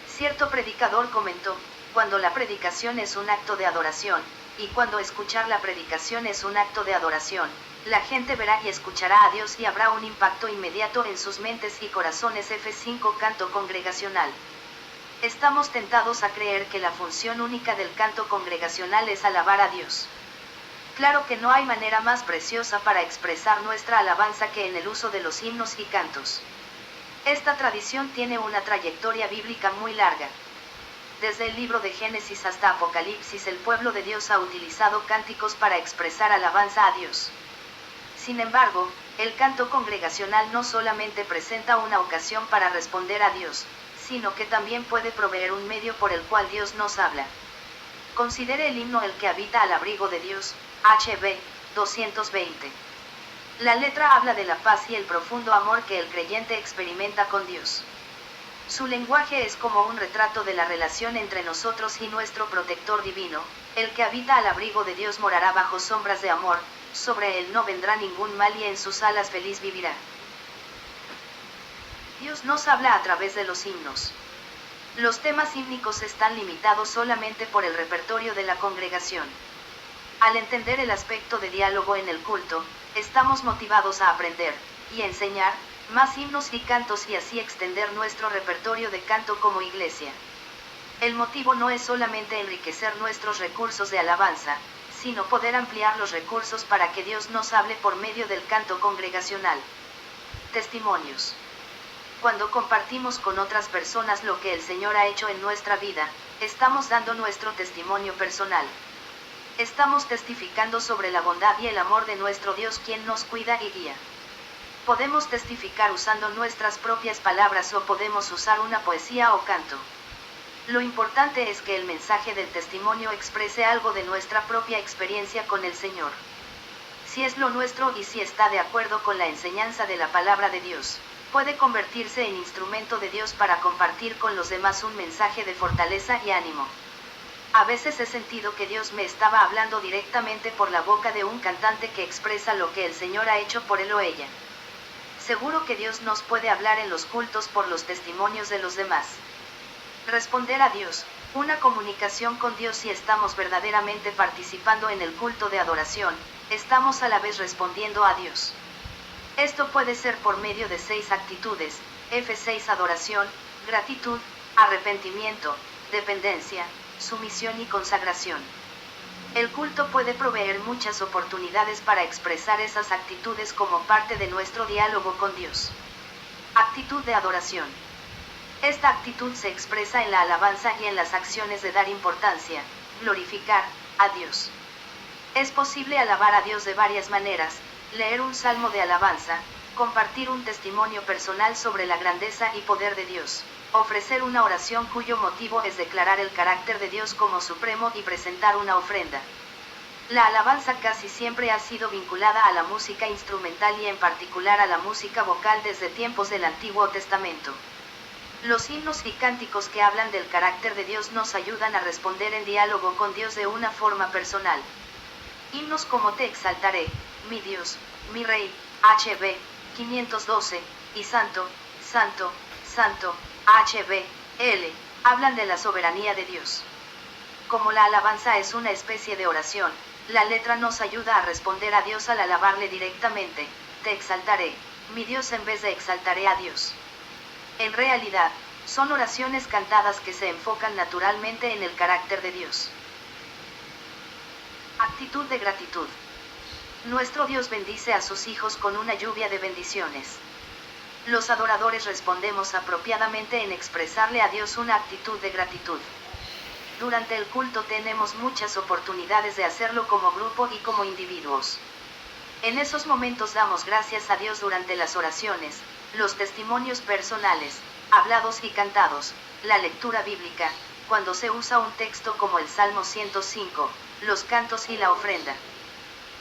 Cierto predicador comentó, cuando la predicación es un acto de adoración, y cuando escuchar la predicación es un acto de adoración, la gente verá y escuchará a Dios y habrá un impacto inmediato en sus mentes y corazones. F5 Canto congregacional. Estamos tentados a creer que la función única del canto congregacional es alabar a Dios. Claro que no hay manera más preciosa para expresar nuestra alabanza que en el uso de los himnos y cantos. Esta tradición tiene una trayectoria bíblica muy larga. Desde el libro de Génesis hasta Apocalipsis el pueblo de Dios ha utilizado cánticos para expresar alabanza a Dios. Sin embargo, el canto congregacional no solamente presenta una ocasión para responder a Dios, sino que también puede proveer un medio por el cual Dios nos habla. Considere el himno El que habita al abrigo de Dios, HB 220. La letra habla de la paz y el profundo amor que el creyente experimenta con Dios. Su lenguaje es como un retrato de la relación entre nosotros y nuestro protector divino. El que habita al abrigo de Dios morará bajo sombras de amor, sobre él no vendrá ningún mal y en sus alas feliz vivirá. Dios nos habla a través de los himnos. Los temas hímnicos están limitados solamente por el repertorio de la congregación. Al entender el aspecto de diálogo en el culto, estamos motivados a aprender y enseñar más himnos y cantos y así extender nuestro repertorio de canto como iglesia. El motivo no es solamente enriquecer nuestros recursos de alabanza, sino poder ampliar los recursos para que Dios nos hable por medio del canto congregacional. Testimonios. Cuando compartimos con otras personas lo que el Señor ha hecho en nuestra vida, estamos dando nuestro testimonio personal. Estamos testificando sobre la bondad y el amor de nuestro Dios quien nos cuida y guía. Podemos testificar usando nuestras propias palabras o podemos usar una poesía o canto. Lo importante es que el mensaje del testimonio exprese algo de nuestra propia experiencia con el Señor. Si es lo nuestro y si está de acuerdo con la enseñanza de la palabra de Dios, puede convertirse en instrumento de Dios para compartir con los demás un mensaje de fortaleza y ánimo. A veces he sentido que Dios me estaba hablando directamente por la boca de un cantante que expresa lo que el Señor ha hecho por él o ella. Seguro que Dios nos puede hablar en los cultos por los testimonios de los demás. Responder a Dios, una comunicación con Dios. Si estamos verdaderamente participando en el culto de adoración, estamos a la vez respondiendo a Dios. Esto puede ser por medio de 6 actitudes, F6: adoración, gratitud, arrepentimiento, dependencia, sumisión y consagración. El culto puede proveer muchas oportunidades para expresar esas actitudes como parte de nuestro diálogo con Dios. Actitud de adoración. Esta actitud se expresa en la alabanza y en las acciones de dar importancia, glorificar a Dios. Es posible alabar a Dios de varias maneras: leer un salmo de alabanza, compartir un testimonio personal sobre la grandeza y poder de Dios, ofrecer una oración cuyo motivo es declarar el carácter de Dios como supremo y presentar una ofrenda. La alabanza casi siempre ha sido vinculada a la música instrumental y en particular a la música vocal desde tiempos del Antiguo Testamento. Los himnos y cánticos que hablan del carácter de Dios nos ayudan a responder en diálogo con Dios de una forma personal. Himnos como Te exaltaré, mi Dios, mi Rey, HB 512, y Santo, Santo, Santo, HB-L, hablan de la soberanía de Dios. Como la alabanza es una especie de oración, la letra nos ayuda a responder a Dios al alabarle directamente: Te exaltaré, mi Dios, en vez de exaltaré a Dios. En realidad, son oraciones cantadas que se enfocan naturalmente en el carácter de Dios. Actitud de gratitud. Nuestro Dios bendice a sus hijos con una lluvia de bendiciones. Los adoradores respondemos apropiadamente en expresarle a Dios una actitud de gratitud. Durante el culto tenemos muchas oportunidades de hacerlo como grupo y como individuos. En esos momentos damos gracias a Dios durante las oraciones, los testimonios personales, hablados y cantados, la lectura bíblica, cuando se usa un texto como el Salmo 105, los cantos y la ofrenda.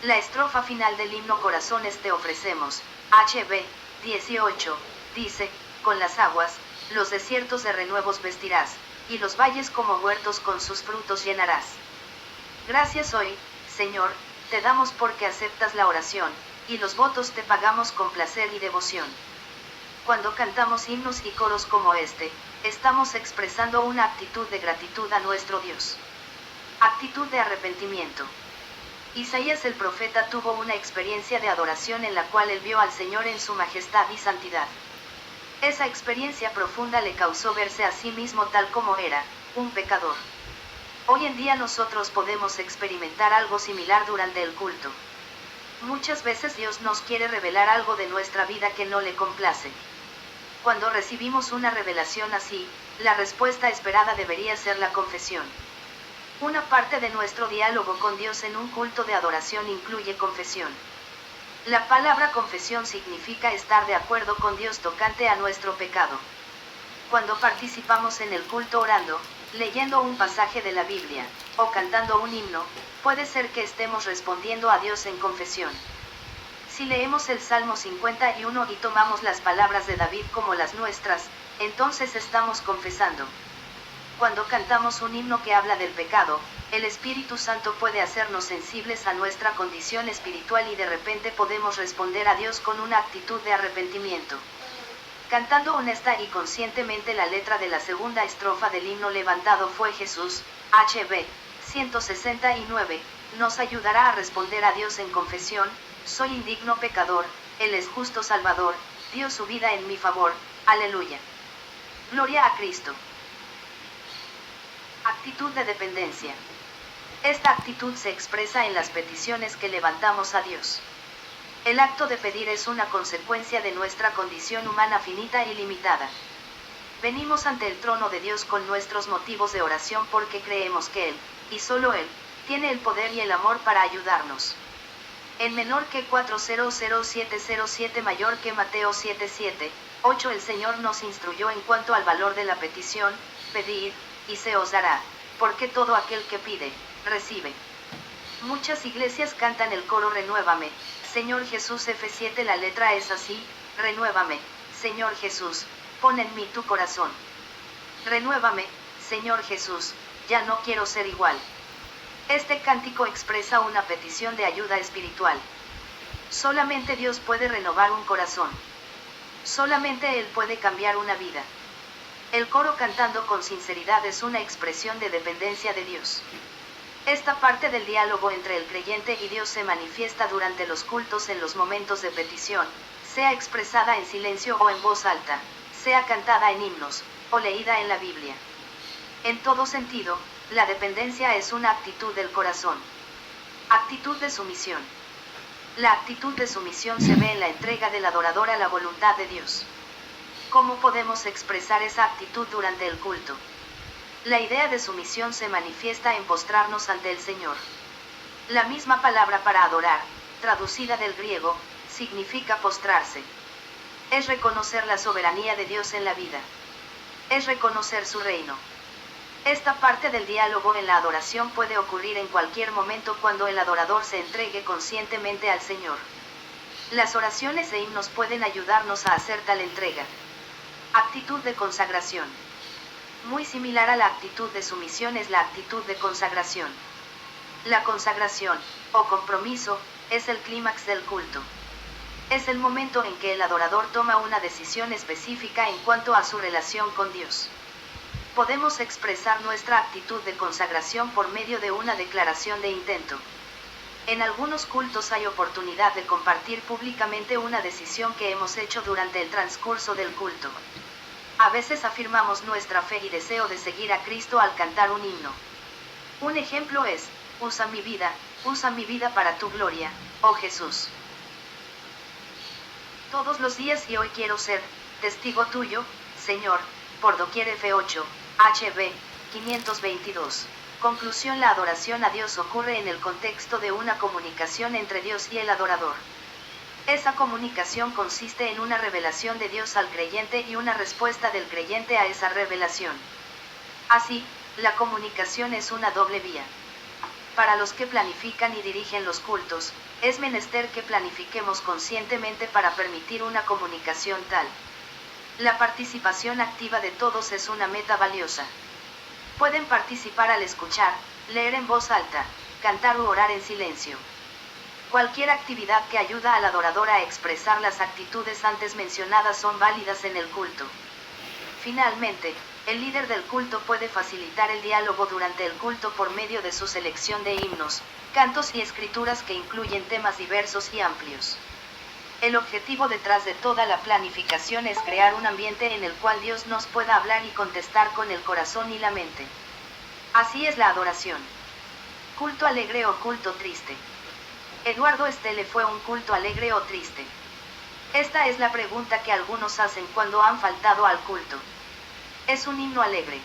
La estrofa final del himno Corazones te ofrecemos, HB 18, dice: Con las aguas, los desiertos de renuevos vestirás, y los valles como huertos con sus frutos llenarás. Gracias hoy, Señor, te damos porque aceptas la oración, y los votos te pagamos con placer y devoción. Cuando cantamos himnos y coros como este, estamos expresando una actitud de gratitud a nuestro Dios. Actitud de arrepentimiento. Isaías el profeta tuvo una experiencia de adoración en la cual él vio al Señor en su majestad y santidad. Esa experiencia profunda le causó verse a sí mismo tal como era, un pecador. Hoy en día nosotros podemos experimentar algo similar durante el culto. Muchas veces Dios nos quiere revelar algo de nuestra vida que no le complace. Cuando recibimos una revelación así, la respuesta esperada debería ser la confesión. Una parte de nuestro diálogo con Dios en un culto de adoración incluye confesión. La palabra confesión significa estar de acuerdo con Dios tocante a nuestro pecado. Cuando participamos en el culto orando, leyendo un pasaje de la Biblia, o cantando un himno, puede ser que estemos respondiendo a Dios en confesión. Si leemos el Salmo 51 y tomamos las palabras de David como las nuestras, entonces estamos confesando. Cuando cantamos un himno que habla del pecado, el Espíritu Santo puede hacernos sensibles a nuestra condición espiritual y de repente podemos responder a Dios con una actitud de arrepentimiento. Cantando honesta y conscientemente la letra de la segunda estrofa del himno Levantado fue Jesús, HB 169, nos ayudará a responder a Dios en confesión: soy indigno pecador, Él es justo Salvador, dio su vida en mi favor, aleluya. Gloria a Cristo. Actitud de dependencia. Esta actitud se expresa en las peticiones que levantamos a Dios. El acto de pedir es una consecuencia de nuestra condición humana finita y limitada. Venimos ante el trono de Dios con nuestros motivos de oración porque creemos que Él, y solo Él, tiene el poder y el amor para ayudarnos. En menor que 400707 mayor que Mateo 7:7-8 el Señor nos instruyó en cuanto al valor de la petición: pedid, y se os dará, porque todo aquel que pide, recibe. Muchas iglesias cantan el coro Renuévame, Señor Jesús. F7 la letra es así: renuévame, Señor Jesús, pon en mí tu corazón. Renuévame, Señor Jesús, ya no quiero ser igual. Este cántico expresa una petición de ayuda espiritual. Solamente Dios puede renovar un corazón. Solamente Él puede cambiar una vida. El coro cantando con sinceridad es una expresión de dependencia de Dios. Esta parte del diálogo entre el creyente y Dios se manifiesta durante los cultos en los momentos de petición, sea expresada en silencio o en voz alta, sea cantada en himnos, o leída en la Biblia. En todo sentido, la dependencia es una actitud del corazón. Actitud de sumisión. La actitud de sumisión se ve en la entrega del adorador a la voluntad de Dios. ¿Cómo podemos expresar esa actitud durante el culto? La idea de sumisión se manifiesta en postrarnos ante el Señor. La misma palabra para adorar, traducida del griego, significa postrarse. Es reconocer la soberanía de Dios en la vida. Es reconocer su reino. Esta parte del diálogo en la adoración puede ocurrir en cualquier momento cuando el adorador se entregue conscientemente al Señor. Las oraciones e himnos pueden ayudarnos a hacer tal entrega. Actitud de consagración. Muy similar a la actitud de sumisión es la actitud de consagración. La consagración, o compromiso, es el clímax del culto. Es el momento en que el adorador toma una decisión específica en cuanto a su relación con Dios. Podemos expresar nuestra actitud de consagración por medio de una declaración de intento. En algunos cultos hay oportunidad de compartir públicamente una decisión que hemos hecho durante el transcurso del culto. A veces afirmamos nuestra fe y deseo de seguir a Cristo al cantar un himno. Un ejemplo es: usa mi vida para tu gloria, oh Jesús. Todos los días y hoy quiero ser testigo tuyo, Señor, por doquier. F8, HB 522. Conclusión: la adoración a Dios ocurre en el contexto de una comunicación entre Dios y el adorador. Esa comunicación consiste en una revelación de Dios al creyente y una respuesta del creyente a esa revelación. Así, la comunicación es una doble vía. Para los que planifican y dirigen los cultos, es menester que planifiquemos conscientemente para permitir una comunicación tal. La participación activa de todos es una meta valiosa. Pueden participar al escuchar, leer en voz alta, cantar u orar en silencio. Cualquier actividad que ayuda al adorador a expresar las actitudes antes mencionadas son válidas en el culto. Finalmente, el líder del culto puede facilitar el diálogo durante el culto por medio de su selección de himnos, cantos y escrituras que incluyen temas diversos y amplios. El objetivo detrás de toda la planificación es crear un ambiente en el cual Dios nos pueda hablar y contestar con el corazón y la mente. Así es la adoración. Culto alegre o culto triste. Eduardo Estele, ¿fue un culto alegre o triste? Esta es la pregunta que algunos hacen cuando han faltado al culto. Es un himno alegre.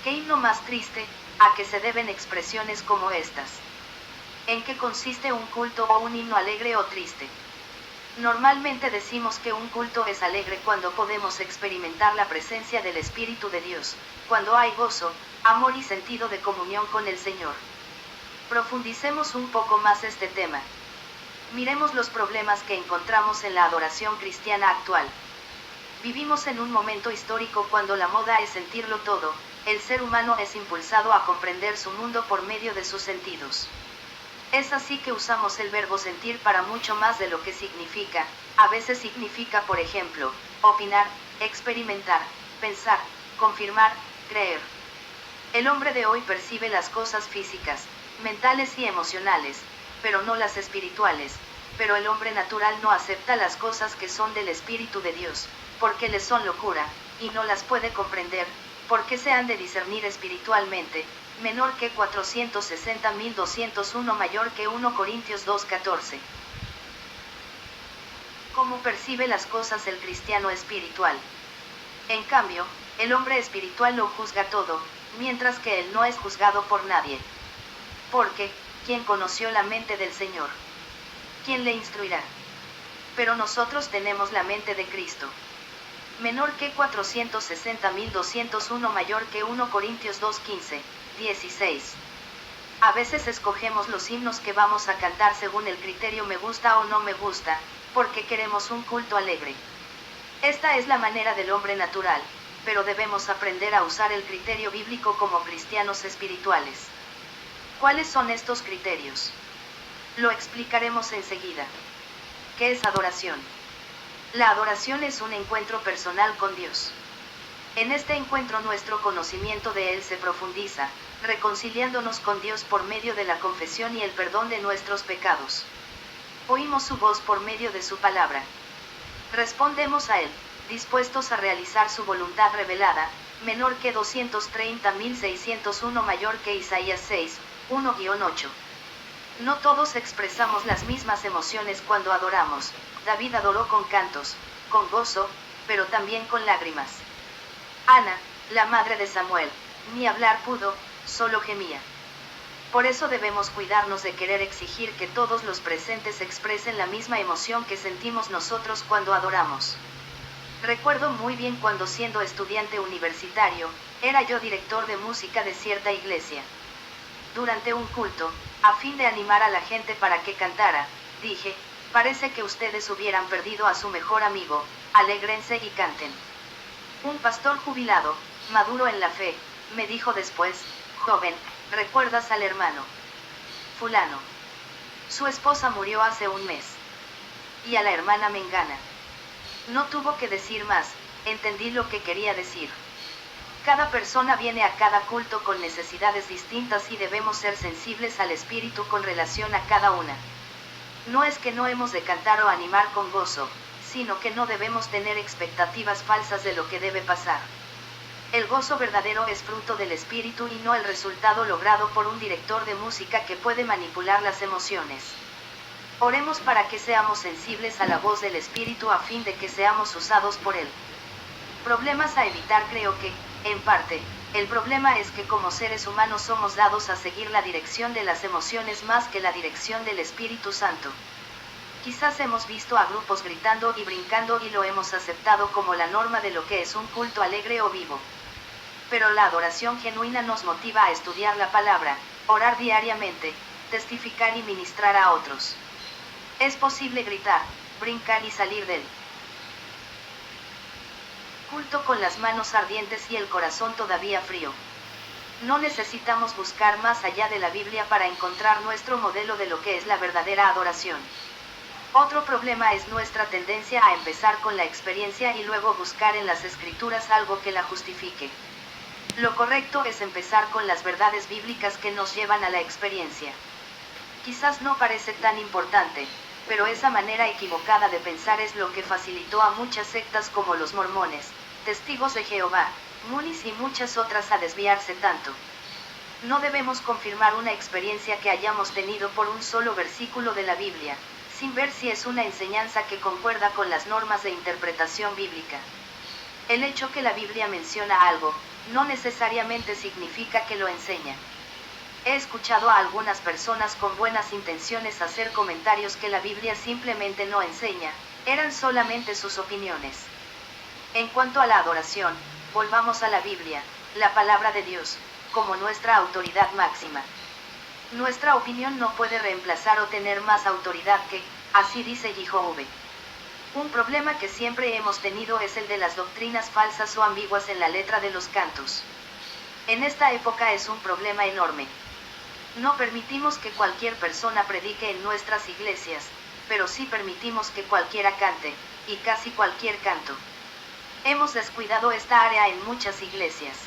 ¿Qué himno más triste? ¿A qué se deben expresiones como estas? ¿En qué consiste un culto o un himno alegre o triste? Normalmente decimos que un culto es alegre cuando podemos experimentar la presencia del Espíritu de Dios, cuando hay gozo, amor y sentido de comunión con el Señor. Profundicemos un poco más este tema. Miremos los problemas que encontramos en la adoración cristiana actual. Vivimos en un momento histórico cuando la moda es sentirlo todo. El ser humano es impulsado a comprender su mundo por medio de sus sentidos. Es así que usamos el verbo sentir para mucho más de lo que significa. A veces significa, por ejemplo, opinar, experimentar, pensar, confirmar, creer. El hombre de hoy percibe las cosas físicas, mentales y emocionales, pero no las espirituales. Pero el hombre natural no acepta las cosas que son del Espíritu de Dios, porque les son locura, y no las puede comprender, porque se han de discernir espiritualmente. Menor que 460.201, mayor que 1 Corintios 2:14. ¿Cómo percibe las cosas el cristiano espiritual? En cambio, el hombre espiritual lo juzga todo, mientras que él no es juzgado por nadie. Porque, ¿quién conoció la mente del Señor? ¿Quién le instruirá? Pero nosotros tenemos la mente de Cristo. Menor que 460.201, mayor que 1 Corintios 2:15, 16. A veces escogemos los himnos que vamos a cantar según el criterio me gusta o no me gusta, porque queremos un culto alegre. Esta es la manera del hombre natural, pero debemos aprender a usar el criterio bíblico como cristianos espirituales. ¿Cuáles son estos criterios? Lo explicaremos enseguida. ¿Qué es adoración? La adoración es un encuentro personal con Dios. En este encuentro nuestro conocimiento de Él se profundiza, reconciliándonos con Dios por medio de la confesión y el perdón de nuestros pecados. Oímos su voz por medio de su palabra. Respondemos a Él, dispuestos a realizar su voluntad revelada, menor que 230.601, mayor que Isaías 6, 1-8. No todos expresamos las mismas emociones cuando adoramos. David adoró con cantos, con gozo, pero también con lágrimas. Ana, la madre de Samuel, ni hablar pudo, solo gemía. Por eso debemos cuidarnos de querer exigir que todos los presentes expresen la misma emoción que sentimos nosotros cuando adoramos. Recuerdo muy bien cuando, siendo estudiante universitario, era yo director de música de cierta iglesia. Durante un culto, a fin de animar a la gente para que cantara, dije: parece que ustedes hubieran perdido a su mejor amigo, alégrense y canten. Un pastor jubilado, maduro en la fe, me dijo después: joven, ¿recuerdas al hermano fulano? Su esposa murió hace un mes. Y a la hermana mengana. No tuvo que decir más, entendí lo que quería decir. Cada persona viene a cada culto con necesidades distintas y debemos ser sensibles al espíritu con relación a cada una. No es que no hemos de cantar o animar con gozo, sino que no debemos tener expectativas falsas de lo que debe pasar. El gozo verdadero es fruto del espíritu y no el resultado logrado por un director de música que puede manipular las emociones. Oremos para que seamos sensibles a la voz del espíritu a fin de que seamos usados por él. Problemas a evitar. Creo que, en parte, el problema es que como seres humanos somos dados a seguir la dirección de las emociones más que la dirección del Espíritu Santo. Quizás hemos visto a grupos gritando y brincando y lo hemos aceptado como la norma de lo que es un culto alegre o vivo. Pero la adoración genuina nos motiva a estudiar la palabra, orar diariamente, testificar y ministrar a otros. Es posible gritar, brincar y salir del culto con las manos ardientes y el corazón todavía frío. No necesitamos buscar más allá de la Biblia para encontrar nuestro modelo de lo que es la verdadera adoración. Otro problema es nuestra tendencia a empezar con la experiencia y luego buscar en las Escrituras algo que la justifique. Lo correcto es empezar con las verdades bíblicas que nos llevan a la experiencia. Quizás no parece tan importante, pero esa manera equivocada de pensar es lo que facilitó a muchas sectas como los mormones, Testigos de Jehová, Munis y muchas otras a desviarse tanto. No debemos confirmar una experiencia que hayamos tenido por un solo versículo de la Biblia, sin ver si es una enseñanza que concuerda con las normas de interpretación bíblica. El hecho que la Biblia menciona algo, no necesariamente significa que lo enseña. He escuchado a algunas personas con buenas intenciones hacer comentarios que la Biblia simplemente no enseña, eran solamente sus opiniones. En cuanto a la adoración, volvamos a la Biblia, la palabra de Dios, como nuestra autoridad máxima. Nuestra opinión no puede reemplazar o tener más autoridad que, así dice Jehová. Un problema que siempre hemos tenido es el de las doctrinas falsas o ambiguas en la letra de los cantos. En esta época es un problema enorme. No permitimos que cualquier persona predique en nuestras iglesias, pero sí permitimos que cualquiera cante, y casi cualquier canto. Hemos descuidado esta área en muchas iglesias.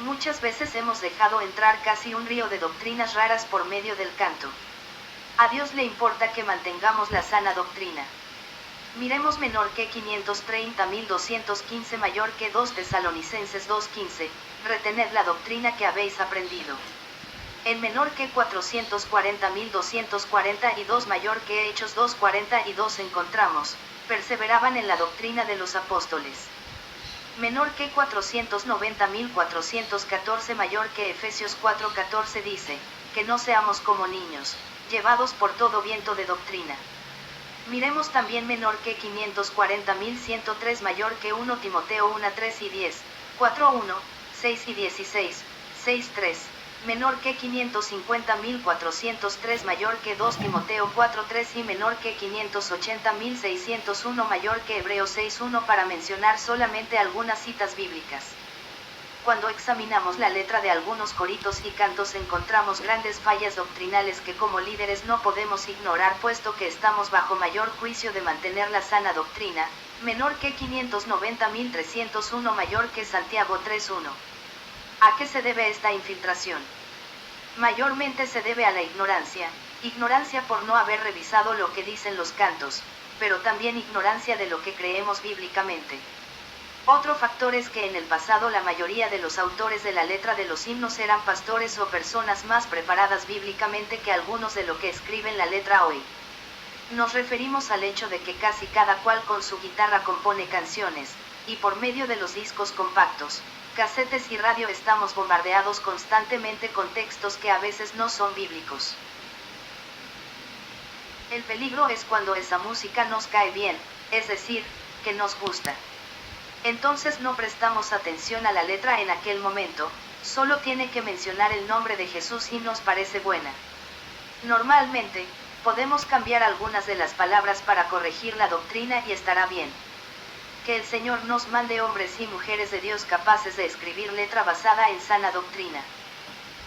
Muchas veces hemos dejado entrar casi un río de doctrinas raras por medio del canto. A Dios le importa que mantengamos la sana doctrina. Miremos menor que 530.215 mayor que 2 Tesalonicenses 2:15, retened la doctrina que habéis aprendido. En menor que 440.242 mayor que Hechos 2:42 encontramos, perseveraban en la doctrina de los apóstoles. Menor que 490.414 mayor que Efesios 4:14 dice, que no seamos como niños, llevados por todo viento de doctrina. Miremos también menor que 540.103 mayor que 1 Timoteo 1:3 y 10, 4:1, 6 y 16, 6:3, menor que 550.403 mayor que 2 Timoteo 4:3 y menor que 580.601 mayor que Hebreos 6:1 para mencionar solamente algunas citas bíblicas. Cuando examinamos la letra de algunos coritos y cantos encontramos grandes fallas doctrinales que como líderes no podemos ignorar puesto que estamos bajo mayor juicio de mantener la sana doctrina, menor que 590.301 mayor que Santiago 3:1. ¿A qué se debe esta infiltración? Mayormente se debe a la ignorancia por no haber revisado lo que dicen los cantos, pero también ignorancia de lo que creemos bíblicamente. Otro factor es que en el pasado la mayoría de los autores de la letra de los himnos eran pastores o personas más preparadas bíblicamente que algunos de lo que escriben la letra hoy. Nos referimos al hecho de que casi cada cual con su guitarra compone canciones, y por medio de los discos compactos, casetes y radio estamos bombardeados constantemente con textos que a veces no son bíblicos. El peligro es cuando esa música nos cae bien, es decir, que nos gusta. Entonces no prestamos atención a la letra en aquel momento, solo tiene que mencionar el nombre de Jesús y nos parece buena. Normalmente, podemos cambiar algunas de las palabras para corregir la doctrina y estará bien. Que el Señor nos mande hombres y mujeres de Dios capaces de escribir letra basada en sana doctrina.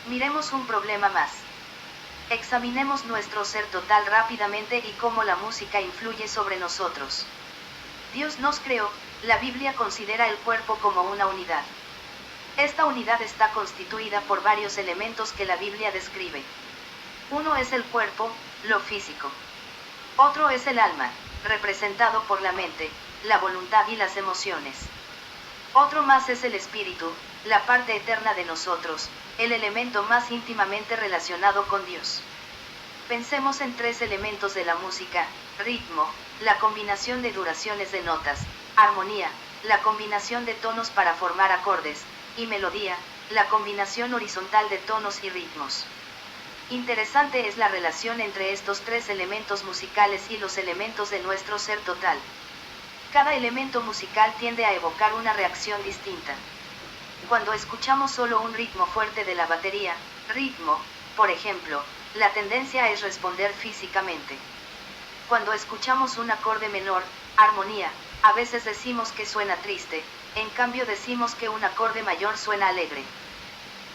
Miremos un problema más. Examinemos nuestro ser total rápidamente y cómo la música influye sobre nosotros. Dios nos creó, la Biblia considera el cuerpo como una unidad. Esta unidad está constituida por varios elementos que la Biblia describe. Uno es el cuerpo, lo físico. Otro es el alma, representado por la mente, la voluntad y las emociones. Otro más es el espíritu, la parte eterna de nosotros, el elemento más íntimamente relacionado con Dios. Pensemos en tres elementos de la música: ritmo, la combinación de duraciones de notas; armonía, la combinación de tonos para formar acordes; y melodía, la combinación horizontal de tonos y ritmos. Interesante es la relación entre estos tres elementos musicales y los elementos de nuestro ser total. Cada elemento musical tiende a evocar una reacción distinta. Cuando escuchamos solo un ritmo fuerte de la batería, ritmo, por ejemplo, la tendencia es responder físicamente. Cuando escuchamos un acorde menor, armonía, a veces decimos que suena triste, en cambio decimos que un acorde mayor suena alegre.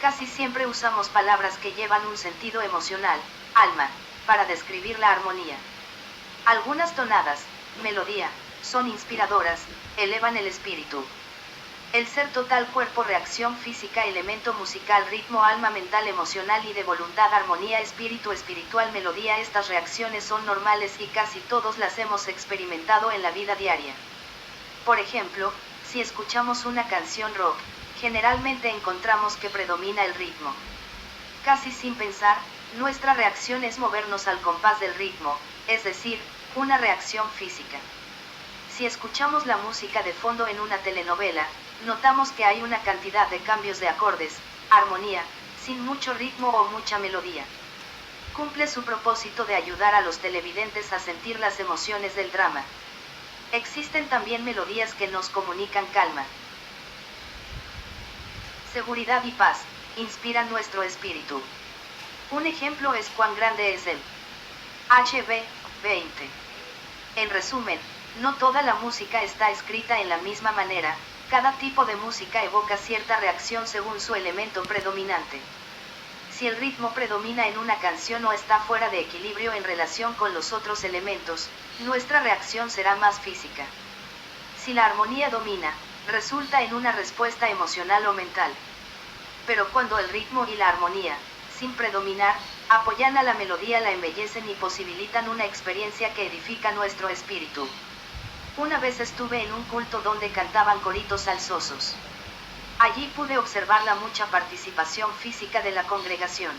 Casi siempre usamos palabras que llevan un sentido emocional, alma, para describir la armonía. Algunas tonadas, melodía, son inspiradoras, elevan el espíritu. El ser total: cuerpo, reacción física, elemento musical, ritmo, alma, mental, emocional y de voluntad, armonía, espíritu espiritual, melodía. Estas reacciones son normales y casi todos las hemos experimentado en la vida diaria. Por ejemplo, si escuchamos una canción rock, generalmente encontramos que predomina el ritmo. Casi sin pensar, nuestra reacción es movernos al compás del ritmo, es decir, una reacción física. Si escuchamos la música de fondo en una telenovela, notamos que hay una cantidad de cambios de acordes, armonía, sin mucho ritmo o mucha melodía. Cumple su propósito de ayudar a los televidentes a sentir las emociones del drama. Existen también melodías que nos comunican calma, seguridad y paz, inspiran nuestro espíritu. Un ejemplo es Cuán grande es el HB 20. En resumen, no toda la música está escrita en la misma manera, cada tipo de música evoca cierta reacción según su elemento predominante. Si el ritmo predomina en una canción o está fuera de equilibrio en relación con los otros elementos, nuestra reacción será más física. Si la armonía domina, resulta en una respuesta emocional o mental. Pero cuando el ritmo y la armonía, sin predominar, apoyan a la melodía, la embellecen y posibilitan una experiencia que edifica nuestro espíritu. Una vez estuve en un culto donde cantaban coritos alzosos. Allí pude observar la mucha participación física de la congregación.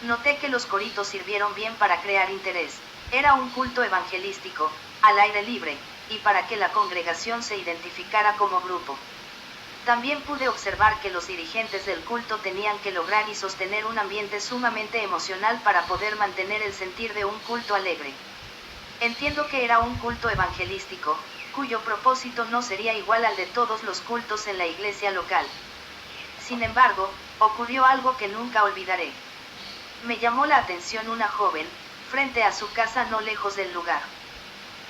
Noté que los coritos sirvieron bien para crear interés. Era un culto evangelístico, al aire libre, y para que la congregación se identificara como grupo. También pude observar que los dirigentes del culto tenían que lograr y sostener un ambiente sumamente emocional para poder mantener el sentir de un culto alegre. Entiendo que era un culto evangelístico, cuyo propósito no sería igual al de todos los cultos en la iglesia local. Sin embargo, ocurrió algo que nunca olvidaré. Me llamó la atención una joven, frente a su casa no lejos del lugar.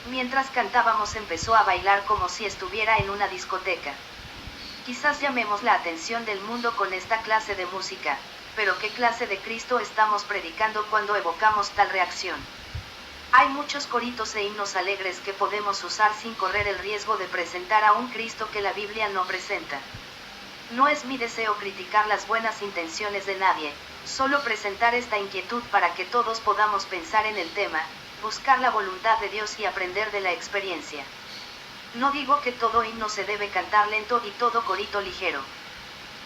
Mientras cantábamos empezó a bailar como si estuviera en una discoteca. Quizás llamemos la atención del mundo con esta clase de música, pero ¿qué clase de Cristo estamos predicando cuando evocamos tal reacción? Hay muchos coritos e himnos alegres que podemos usar sin correr el riesgo de presentar a un Cristo que la Biblia no presenta. No es mi deseo criticar las buenas intenciones de nadie, solo presentar esta inquietud para que todos podamos pensar en el tema, buscar la voluntad de Dios y aprender de la experiencia. No digo que todo himno se debe cantar lento y todo corito ligero.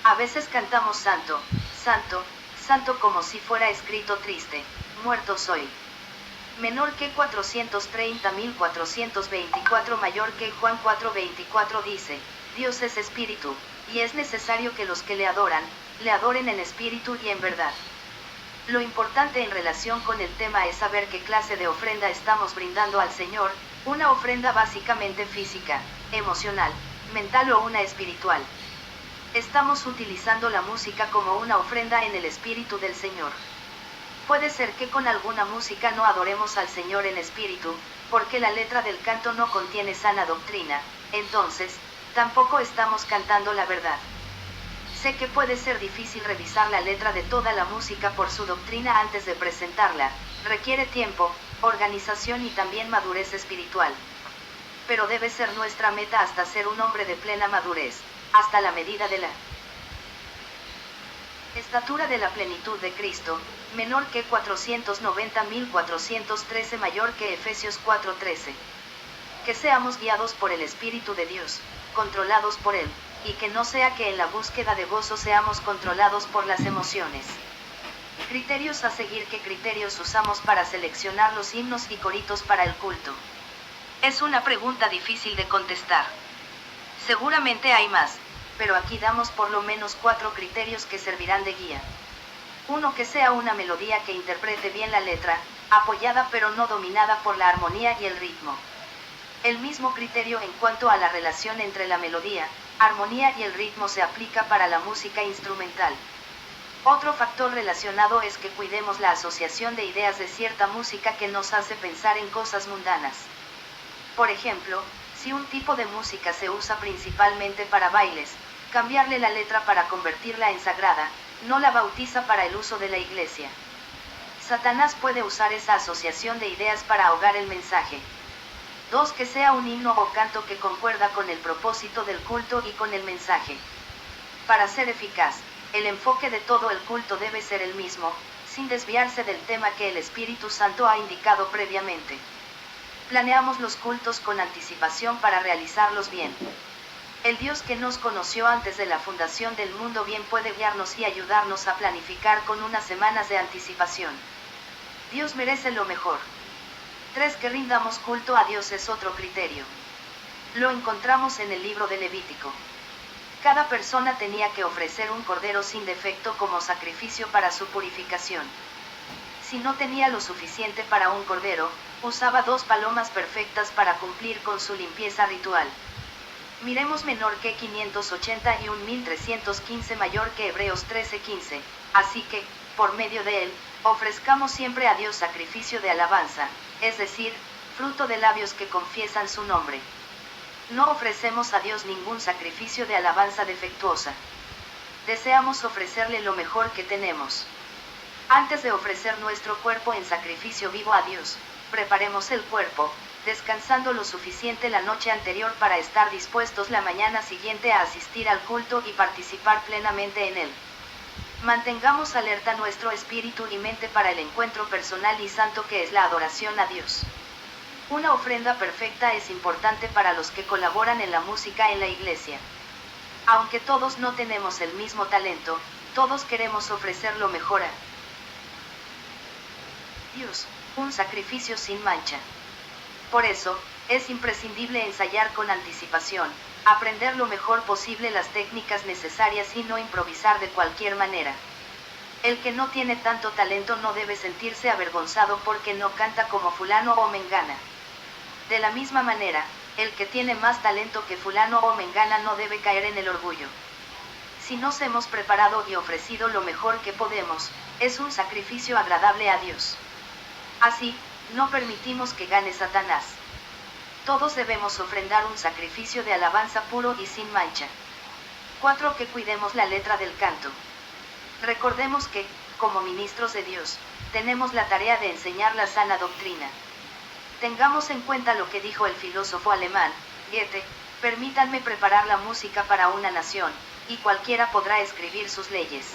A veces cantamos santo, santo, santo como si fuera escrito triste, muerto soy. Menor que 430.424 mayor que Juan 4:24 dice, Dios es espíritu, y es necesario que los que le adoran, le adoren en espíritu y en verdad. Lo importante en relación con el tema es saber qué clase de ofrenda estamos brindando al Señor, una ofrenda básicamente física, emocional, mental o una espiritual. Estamos utilizando la música como una ofrenda en el espíritu del Señor. Puede ser que con alguna música no adoremos al Señor en espíritu, porque la letra del canto no contiene sana doctrina, entonces, tampoco estamos cantando la verdad. Sé que puede ser difícil revisar la letra de toda la música por su doctrina antes de presentarla, requiere tiempo, organización y también madurez espiritual. Pero debe ser nuestra meta hasta ser un hombre de plena madurez, hasta la medida de la estatura de la plenitud de Cristo, menor que 490.413 mayor que Efesios 4:13. Que seamos guiados por el Espíritu de Dios, controlados por Él, y que no sea que en la búsqueda de gozo seamos controlados por las emociones. Criterios a seguir. ¿Qué criterios usamos para seleccionar los himnos y coritos para el culto? Es una pregunta difícil de contestar. Seguramente hay más, pero aquí damos por lo menos 4 criterios que servirán de guía. 1. Que sea una melodía que interprete bien la letra, apoyada pero no dominada por la armonía y el ritmo. El mismo criterio en cuanto a la relación entre la melodía, armonía y el ritmo se aplica para la música instrumental. Otro factor relacionado es que cuidemos la asociación de ideas de cierta música que nos hace pensar en cosas mundanas. Por ejemplo, si un tipo de música se usa principalmente para bailes, cambiarle la letra para convertirla en sagrada, no la bautiza para el uso de la iglesia. Satanás puede usar esa asociación de ideas para ahogar el mensaje. 2. Que sea un himno o canto que concuerda con el propósito del culto y con el mensaje. Para ser eficaz, el enfoque de todo el culto debe ser el mismo, sin desviarse del tema que el Espíritu Santo ha indicado previamente. Planeamos los cultos con anticipación para realizarlos bien. El Dios que nos conoció antes de la fundación del mundo bien puede guiarnos y ayudarnos a planificar con unas semanas de anticipación. Dios merece lo mejor. 3. Que rindamos culto a Dios es otro criterio. Lo encontramos en el libro de Levítico. Cada persona tenía que ofrecer un cordero sin defecto como sacrificio para su purificación. Si no tenía lo suficiente para un cordero, usaba 2 palomas perfectas para cumplir con su limpieza ritual. Miremos menor que 581.315 mayor que Hebreos 13:15, así que, por medio de él, ofrezcamos siempre a Dios sacrificio de alabanza, es decir, fruto de labios que confiesan su nombre. No ofrecemos a Dios ningún sacrificio de alabanza defectuosa. Deseamos ofrecerle lo mejor que tenemos. Antes de ofrecer nuestro cuerpo en sacrificio vivo a Dios, preparemos el cuerpo, descansando lo suficiente la noche anterior para estar dispuestos la mañana siguiente a asistir al culto y participar plenamente en él. Mantengamos alerta nuestro espíritu y mente para el encuentro personal y santo que es la adoración a Dios. Una ofrenda perfecta es importante para los que colaboran en la música en la iglesia. Aunque todos no tenemos el mismo talento, todos queremos ofrecer lo mejor a Dios, un sacrificio sin mancha. Por eso, es imprescindible ensayar con anticipación, aprender lo mejor posible las técnicas necesarias y no improvisar de cualquier manera. El que no tiene tanto talento no debe sentirse avergonzado porque no canta como fulano o mengana. De la misma manera, el que tiene más talento que fulano o mengana no debe caer en el orgullo. Si nos hemos preparado y ofrecido lo mejor que podemos, es un sacrificio agradable a Dios. Así, no permitimos que gane Satanás. Todos debemos ofrendar un sacrificio de alabanza puro y sin mancha. 4. Que cuidemos la letra del canto. Recordemos que, como ministros de Dios, tenemos la tarea de enseñar la sana doctrina. Tengamos en cuenta lo que dijo el filósofo alemán, Goethe: permítanme preparar la música para una nación, y cualquiera podrá escribir sus leyes.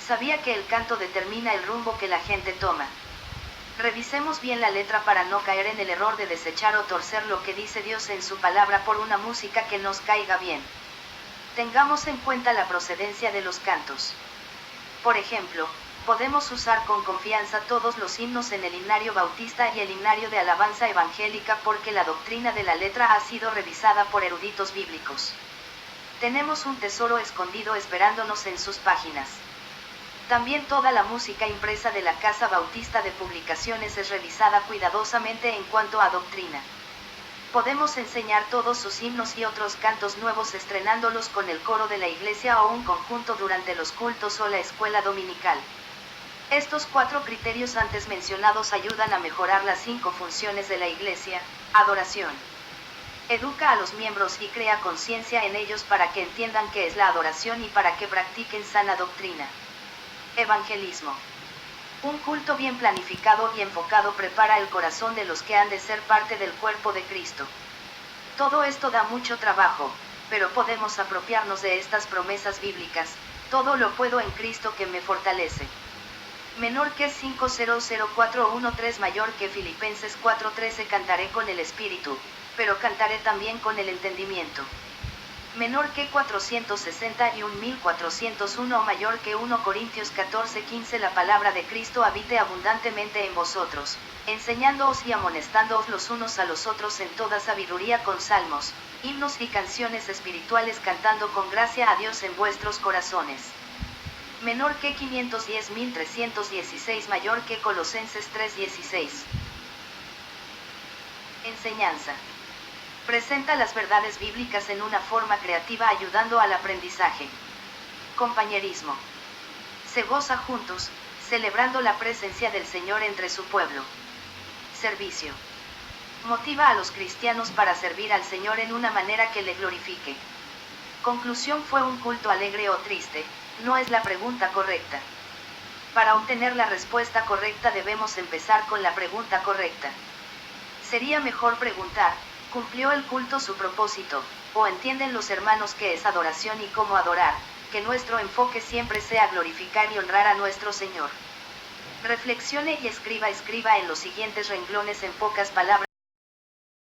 Sabía que el canto determina el rumbo que la gente toma. Revisemos bien la letra para no caer en el error de desechar o torcer lo que dice Dios en su palabra por una música que nos caiga bien. Tengamos en cuenta la procedencia de los cantos. Por ejemplo, podemos usar con confianza todos los himnos en el himnario bautista y el himnario de alabanza evangélica porque la doctrina de la letra ha sido revisada por eruditos bíblicos. Tenemos un tesoro escondido esperándonos en sus páginas. También toda la música impresa de la Casa Bautista de Publicaciones es revisada cuidadosamente en cuanto a doctrina. Podemos enseñar todos sus himnos y otros cantos nuevos estrenándolos con el coro de la iglesia o un conjunto durante los cultos o la escuela dominical. Estos 4 criterios antes mencionados ayudan a mejorar las 5 funciones de la iglesia. Adoración. Educa a los miembros y crea conciencia en ellos para que entiendan qué es la adoración y para que practiquen sana doctrina. Evangelismo. Un culto bien planificado y enfocado prepara el corazón de los que han de ser parte del cuerpo de Cristo. Todo esto da mucho trabajo, pero podemos apropiarnos de estas promesas bíblicas. Todo lo puedo en Cristo que me fortalece. Menor que 5:004:13, mayor que Filipenses 4:13. Cantaré con el Espíritu, pero cantaré también con el entendimiento. Menor que 461:1401, mayor que 1 Corintios 14:15. La palabra de Cristo habite abundantemente en vosotros, enseñándoos y amonestándoos los unos a los otros en toda sabiduría con salmos, himnos y canciones espirituales, cantando con gracia a Dios en vuestros corazones. Menor que 510:316, mayor que Colosenses 3:16. Enseñanza. Presenta las verdades bíblicas en una forma creativa ayudando al aprendizaje. Compañerismo. Se goza juntos, celebrando la presencia del Señor entre su pueblo. Servicio. Motiva a los cristianos para servir al Señor en una manera que le glorifique. Conclusión: ¿fue un culto alegre o triste? No es la pregunta correcta. Para obtener la respuesta correcta debemos empezar con la pregunta correcta. Sería mejor preguntar: ¿cumplió el culto su propósito, o entienden los hermanos qué es adoración y cómo adorar? Que nuestro enfoque siempre sea glorificar y honrar a nuestro Señor. Reflexione y escriba en los siguientes renglones en pocas palabras.